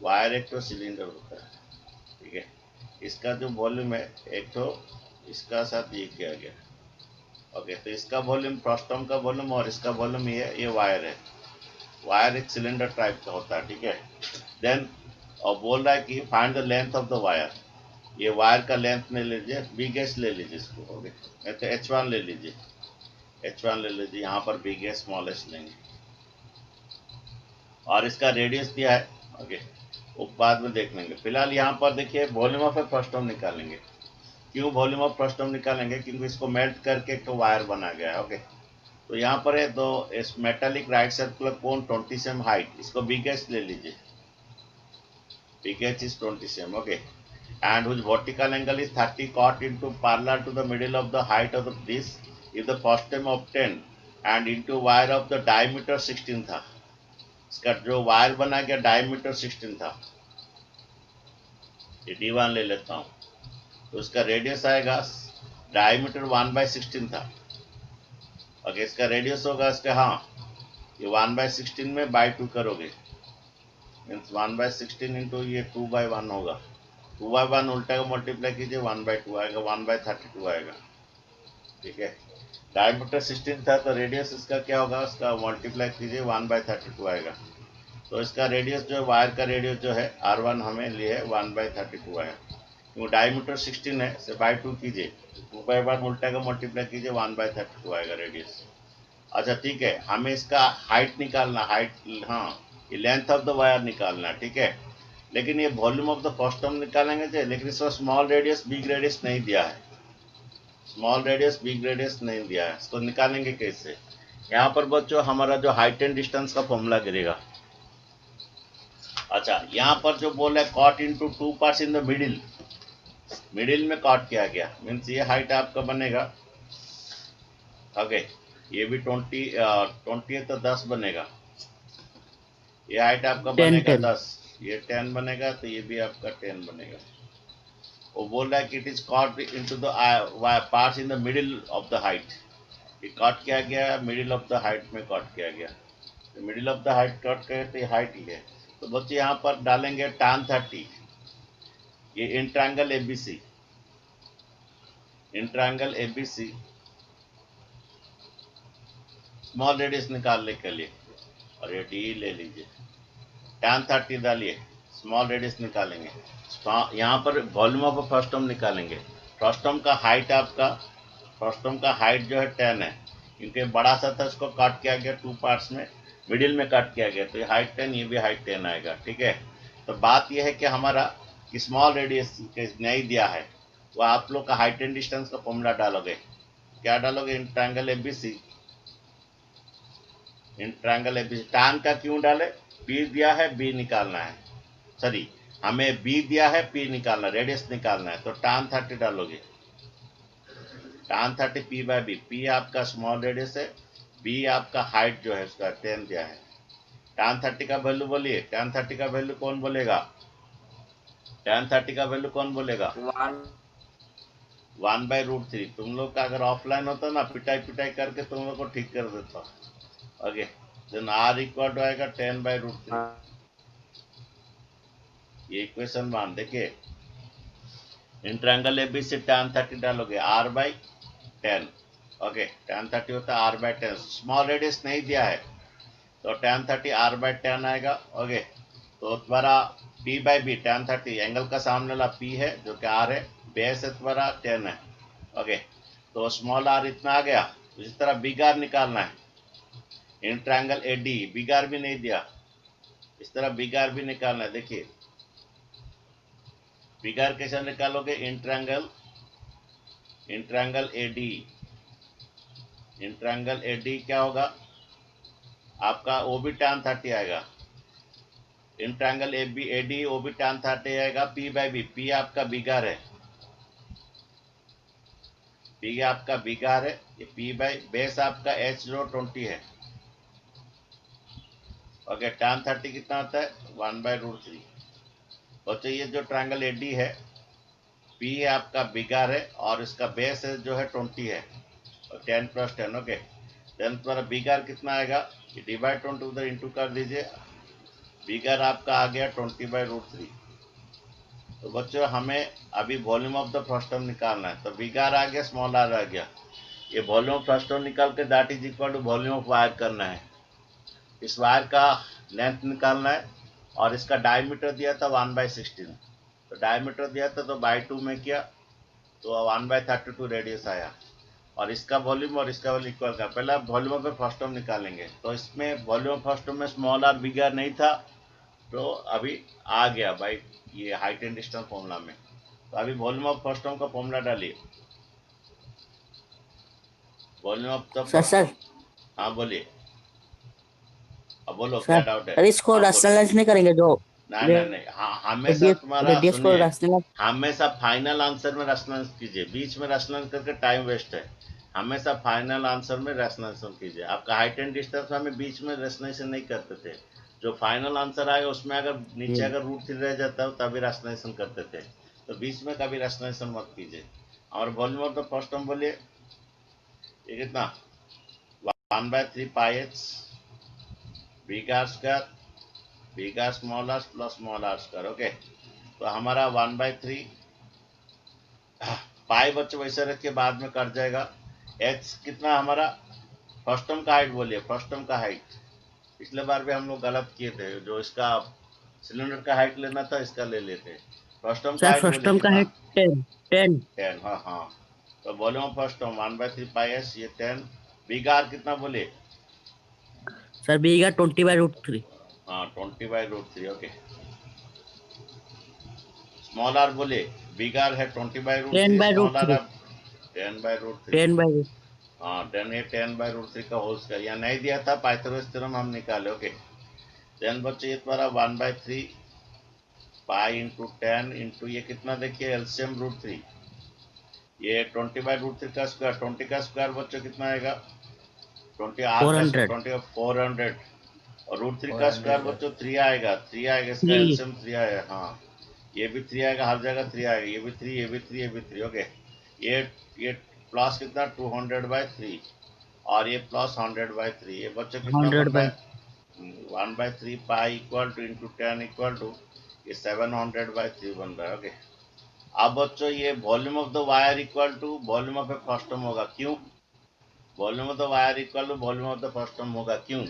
वायर एक तो सिलेंडर होता है। ठीक है, इसका जो वॉल्यूम है एक तो इसका साथ ये किया गया। ओके, तो इसका वॉल्यूम, फ्रस्टम का वॉल्यूम और इसका वॉल्यूम ये वायर है। वायर एक सिलेंडर टाइप का होता है। ठीक है, देन और बोल रहा है कि find the length of the wire. ये वायर का लेंथ ले लीजिए, बिगेस्ट ले लीजिए इसको। ओके, तो H1 ले लीजिए, H1 ले लीजिए, यहाँ पर बिगेस्ट स्मॉलेस्ट लेंगे और इसका रेडियस दिया है। ओके, वो बाद में देख लेंगे। फिलहाल यहाँ पर देखिए वॉल्यूम ऑफ ए फ्रस्टम निकालेंगे। क्यों वॉल्यूम ऑफ फ्रस्टम निकालेंगे? क्योंकि इसको मेल्ट करके एक तो वायर बना गया है। ओके, तो यहाँ पर है तो इस मेटालिक राइट सर्कुलर कोन 20 सेम हाइट, इसको बिगेस्ट ले लीजिए, biggest is 20 same. Okay, and whose vertical angle is 30 cot into parallel to the middle of the height of this if the frustum obtained and into wire of the diameter 16 था। इसका जो वायर बना गया डायमीटर 16 था, ये D1 ले लेता हूँ, तो इसका रेडियस आएगा, डायमीटर 1/16 था। ओके, इसका रेडियस होगा इसका, हाँ ये 1/16 में बाई 2 करोगे, मीन्स 1/16 इंटू ये 2/1 होगा। 2/1 उल्टा का मल्टीप्लाई कीजिए, 1/2 आएगा, 1/32 आएगा। ठीक है, डायमीटर 16 था तो रेडियस इसका क्या होगा, इसका मल्टीप्लाई कीजिए, 1/32 आएगा। तो इसका रेडियस जो है, वायर का रेडियस जो है R1 हमें लिए 1/32 आया। क्योंकि डायमीटर 16 है, से बाई 2 कीजिए, 2/1 उल्टा का मल्टीप्लाई कीजिए, 1/32 आएगा रेडियस। अच्छा ठीक है, हमें इसका हाइट निकालना, हाइट, हाँ ये लेंथ ऑफ द वायर निकालना। ठीक है, लेकिन ये वॉल्यूम ऑफ द फ्रस्टम निकालेंगे थे, लेकिन इसका स्मॉल रेडियस बिग रेडियस नहीं दिया है, स्मॉल रेडियस बिग रेडियस नहीं दिया है, इसको निकालेंगे कैसे? यहाँ पर बच्चों हमारा जो हाइट एंड डिस्टेंस का फॉर्मूला गिरेगा। अच्छा, यहाँ पर जो बोल रहा है cut into 2 parts in the middle, middle में कॉट किया गया, मीन्स ये हाइट आपका बनेगा। ओके, ये भी 20 है तो 10 बनेगा, ये हाइट आपका बनेगा 10, ये 10 बनेगा, तो ये भी आपका 10 बनेगा। वो बोल रहा है कि it is cut into the parts in the middle of the height, ये कट किया गया मिडिल ऑफ द हाइट में, कट किया गया, तो middle of the height cut करे तो ये हाइट ही है। तो बच्चे यहाँ पर डालेंगे tan 30, ये in triangle ABC, in triangle ABC small radius निकालने के लिए, और ये D ले लीजिए, tan 30 डालिए, स्मॉल रेडियस निकालेंगे। यहाँ पर वॉल्यूम ऑफ फ्रस्टम निकालेंगे। फ्रस्टम का हाइट आपका, फ्रस्टम का हाइट जो है 10 है, क्योंकि बड़ा सा था उसको कट किया गया 2 पार्ट्स में, मिडिल में कट किया गया, तो ये हाइट 10, ये भी हाइट 10 आएगा। ठीक है, तो बात यह है कि हमारा स्मॉल रेडियस नहीं दिया है, तो आप लोग का हाइट एंड डिस्टेंस का फॉर्मूला डालोगे, क्या डालोगे? In triangle ABC, in triangle ABC। tan का क्यों डाले? B दिया है, B निकालना है, सॉरी हमें बी दिया है, पी निकालना, रेडियस निकालना है, तो tan 30 डालोगे, tan 30 P by B, P आपका स्मॉल रेडियस है, बी आपका हाइट जो है उसका 10 दिया है। tan 30 का वैल्यू बोलिए, tan 30 का वैल्यू कौन बोलेगा, tan 30 का वैल्यू कौन बोलेगा, 1/√3। तुम लोग का अगर ऑफलाइन होता ना, पिटाई पिटाई करके तुम लोग को ठीक कर देता। Okay, then r equal to आएगा 10/√3। ये इक्वेशन 1 देखिए, इन ट्रायंगल एबीसी tan 30 डालोगे r/10। ओके, tan 30 होता है r/10, स्मॉल रेडियस नहीं दिया है तो tan 30 r/10 आएगा। ओके, तो तुम्हारा p by B, tan 30 angle का सामने वाला p है जो कि r है, बेस है तुम्हारा 10 है। ओके, तो स्मॉल r इतना आ गया। इसी तरह बिग r निकालना है, in triangle AD, big r भी नहीं दिया, इस तरह बिग r भी निकालना है। देखिए बिग r कैसे निकालोगे, in triangle AD, in triangle AD क्या होगा आपका, वो भी tan 30 आएगा, इन ट्रायंगल एडी वो भी tan 30 आएगा, p बाई बी, पी आपका बिगर है, पी आपका बिगर है, ये p बाई बेस आपका h/20 है। ओके, tan 30 कितना होता है 1/√3। बच्चों ये जो ट्रायंगल एडी है, p आपका बिगर है और इसका बेस है जो है 20 है, और 10 + 10। ओके, देन तुम्हारा बिगर कितना आएगा, ये डिवाइड 20 उधर इंटू कर दीजिए, बिगर आपका आ गया 20/√3। तो बच्चों हमें अभी वॉल्यूम ऑफ द फ्रस्टम निकालना है, तो बिगर आ गया, स्मॉल आर आ गया, ये वॉल्यूम ऑफ फ्रस्टम निकाल के that is equal to volume of wire करना है। इस वायर का लेंथ निकालना है और इसका डायमीटर दिया था 1/16, तो डायमीटर दिया था तो बाई 2 में किया तो 1/32 रेडियस आया, और इसका वॉल्यूम और इसका वॉल्यूम इक्वल का। पहले वॉल्यूम ऑफ फ्रस्टम निकालेंगे, तो इसमें वॉल्यूम ऑफ फ्रस्टम में स्मॉल आर बिगर नहीं था, तो अभी आ गया भाई ये हाइट एंड डिस्टेंस फॉर्मूला में। तो अभी वॉल्यूम ऑफ फ्रस्टम का फॉर्मूला डालिए, volume of the sir frustum. हाँ बोलिए, अब बोलो क्या सर डाउट है। सर इसको हाँ बोलो, रैशनलाइज नहीं करेंगे जो नहीं, हाँ हमेशा रेडियस तुम्हारा रेडियस को सुनिए, रैशनलाइज। हमेशा फाइनल आंसर में रेशनलाइज कीजिए, बीच में रेशनलाइज करके टाइम वेस्ट है। हमेशा फाइनल आंसर में रेशनलाइजेशन कीजिए। आपका हाइट एंड डिस्टेंस हमें बीच में रेशनलाइजेशन नहीं करते थे, जो फाइनल आंसर आएगा उसमें अगर नीचे अगर √3 रह जाता है तभी रेशनलाइजेशन करते थे, तो बीच में कभी रेशनलाइजेशन मत कीजिए। और volume of the first term बोलिए, ये कितना 1/3 pi H big are square, big are small are plus small are square. Okay, तो हमारा 1/3 पाई बच्चों वैसे रख के बाद में कट जाएगा। एच कितना हमारा फर्स्ट टर्म का हाइट बोलिए, फर्स्ट टर्म का हाइट पिछले बार भी हम लोग गलत किए थे, जो इसका सिलेंडर का हाइट लेना था इसका ले लेते। फर्स्ट टर्म का सर हाइट फर्स्ट बोलिए टर्म का कितना, है 10 10। हाँ हाँ, तो volume of first term 1/3 pi S, ये 10। बिग आर कितना बोले, सर बीगा 20/√3। हाँ 20/√3। ओके, स्मॉल आर बोले, बिग आर है 20/√3, स्मॉल आर 10/√3 10/√3। 10/√3 हाँ 10/√3 का होल स्क्वायर यहाँ नहीं दिया था, पाइथागोरस थ्योरम हम निकाले। ओके, देन बच्चे ये तुम्हारा 1/3 पाई इंटू 10 इंटू ये कितना देखिए एलसीएम √3, ये 20/√3 का स्क्वायर, 20 का स्क्वायर बच्चों कितना आएगा 20, आर का 400 20 400, और √3 का 400 स्क्वायर सर। बच्चों 3 आएगा, 3 आएगा, इसका 3 एलसीएम 3 आएगा। हाँ ये भी 3 आएगा, हर जगह 3 आएगा, ये भी 3, ये भी 3, ये भी 3। ओके, ये प्लस कितना 200/3 और ये प्लस 100/3, ये बच्चों कितना बन 100 रहा बाय है 1/3 pi equal to into 10 equal to ये 700/3 बन रहा है। ओके, अब बच्चों ये volume of the wire equal to volume of a frustum होगा, क्यों volume of the wire equal to volume of the first term होगा, क्यों,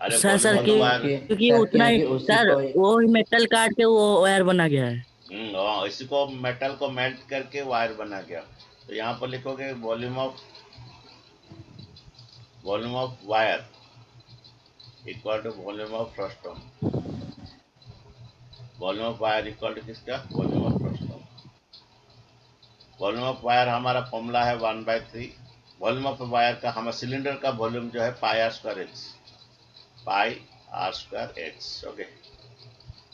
अरे sir volume of the wire, क्योंकि सर उतना ही क्योंकि उसी सर को वो मेटल काट के वो वायर बना गया है। इसी को मेटल को मेल्ट करके वायर बना गया। तो यहाँ पर लिखोगे volume of wire equal to volume of first term, volume of wire equal to किसका, volume of first term. Volume of wire हमारा फॉर्मूला है 1/3, वॉल्यूम ऑफ वायर का हमारा सिलेंडर का वॉल्यूम जो है pi R square H, pi R square X. Okay,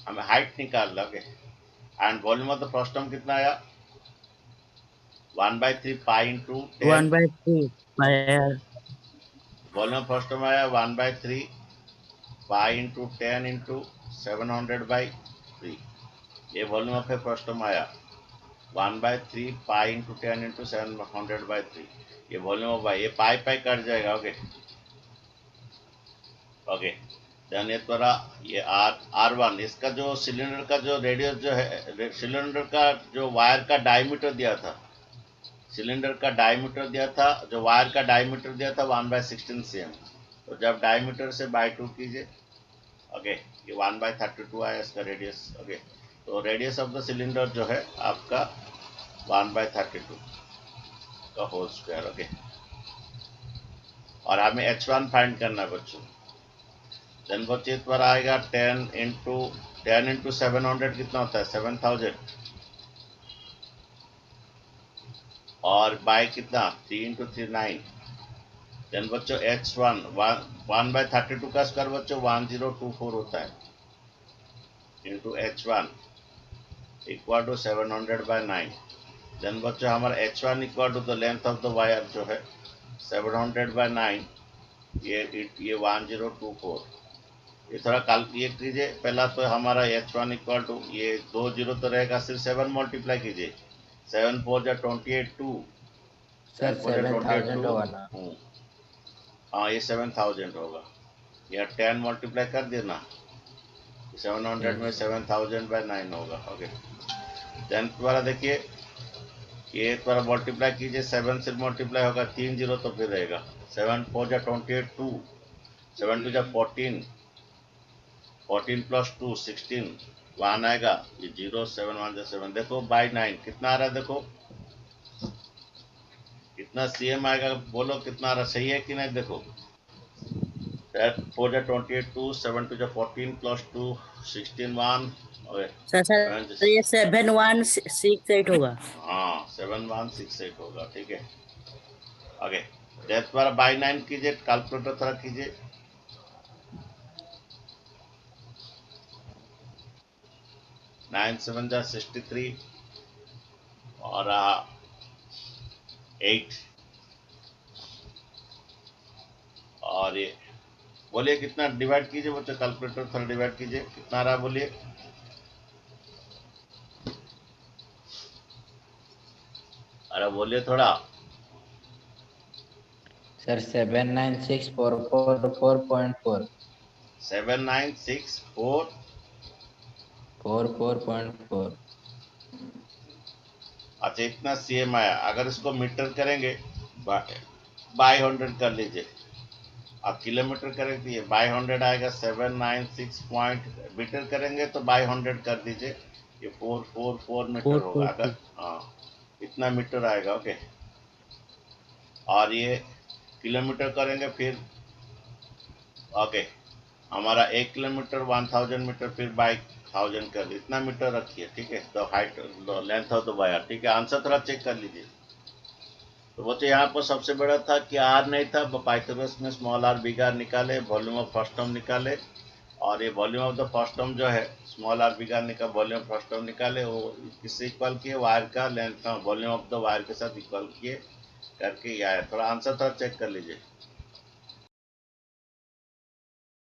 हमें हाइट निकालना। Okay, and volume of the first term कितना आया? 1/3 pi into 10। 1/3 pi volume first term आया 1/3 पाई इंटू 10 इंटू 700/3। ये वॉल्यूम ऑफ फर्स्ट टर्म आया 1/3 पाई इंटू 10 इंटू 700/3। ये वॉल्यूम ऑफ वाई, ये पाई पाई कट जाएगा। ओके ओके, देन ये थोड़ा ये R1, इसका जो सिलेंडर का जो रेडियस जो है, सिलेंडर का जो वायर का डायमीटर दिया था, सिलेंडर का डायमीटर दिया था, जो वायर का डायमीटर दिया था 1/16 cm। तो जब डायमीटर से बाय 2 कीजिए। ओके, ये 1/32 आया इसका रेडियस। ओके, तो रेडियस ऑफ द सिलेंडर जो है आपका 1/32 का होल स्क्वायर। ओके, और हमें H1 फाइंड करना है बच्चों। देन बच्चे पर आएगा 10 इंटू 700 कितना होता है? 7000, और बाय कितना? 3 इंटू 3 9। देन बच्चों H1 1/32 का स्क्वायर बच्चों 1024 होता है, into H1 equal to 700/9। Then बच्चों हमारा H1 equal to the length of the wire जो है 700/9, ये 1024। ये थोड़ा ये कीजिए पहला, तो हमारा H1 इक्वल टू ये 2 जीरो तो रहेगा, सिर्फ 7 मल्टीप्लाई कीजिए। 7 4 जा 28 2, सर 7000 होगा ना? हाँ ये 7000 होगा। या 10 मल्टीप्लाई कर देना, 700 में 7000/9 होगा। ओके, देन दोबारा देखिए, ये दोबारा मल्टीप्लाई कीजिए, 7 से मल्टीप्लाई होगा, 3 जीरो तो फिर रहेगा। 7 4 जा 28 2, 7 2 जा 14, 14 प्लस 2 16, 1 आएगा, ये 0 7 1 जा 7। देखो बाय 9 कितना आ रहा है? देखो कितना CM आएगा, बोलो कितना आ रहा? सही है कि नहीं? देखो 4 जा 28 2, 7 2 जा 14 प्लस 2 16 1। सर ये 7168 होगा। हाँ 7168 होगा। ठीक है, ओके, डेथ द्वारा बाय 9 कीजिए, कैलकुलेटर थोड़ा कीजिए। 9 7 जा 63 और 8, और ये बोलिए कितना डिवाइड कीजिए बच्चों, कैलकुलेटर थोड़ा डिवाइड कीजिए, कितना आ रहा बोलिए। अरे बोलिए थोड़ा। सर 79644.4 79644 4.4। अच्छा इतना CM आया। अगर इसको मीटर करेंगे बाय 100 कर लीजिए, आप किलोमीटर करेंगे तो ये बाय 100 आएगा 796 पॉइंट, मीटर करेंगे तो बाय 100 कर दीजिए, ये 444 मीटर होगा। अगर हाँ इतना मीटर आएगा। ओके, और ये किलोमीटर करेंगे फिर। ओके, हमारा 1 किलोमीटर 1000 मीटर, फिर बाय 1000 कर लीजिए, इतना मीटर रखिए। ठीक है, तो height length of the wire. ठीक है, आंसर थोड़ा चेक कर लीजिए। तो वो तो यहाँ पर सबसे बड़ा था कि आर नहीं था, पाइथागोरस में स्मॉल आर बिग आर निकाले, वॉल्यूम ऑफ फर्स्ट टर्म निकाले, और ये volume of the first term जो है स्मॉल आर बिग आर निकाल, वॉल्यूम ऑफ फर्स्ट टर्म निकाले, वो किससे इक्वल किए? वायर का length, volume of the wire के साथ इक्वल किए करके ये आया। थोड़ा आंसर थोड़ा चेक कर लीजिए।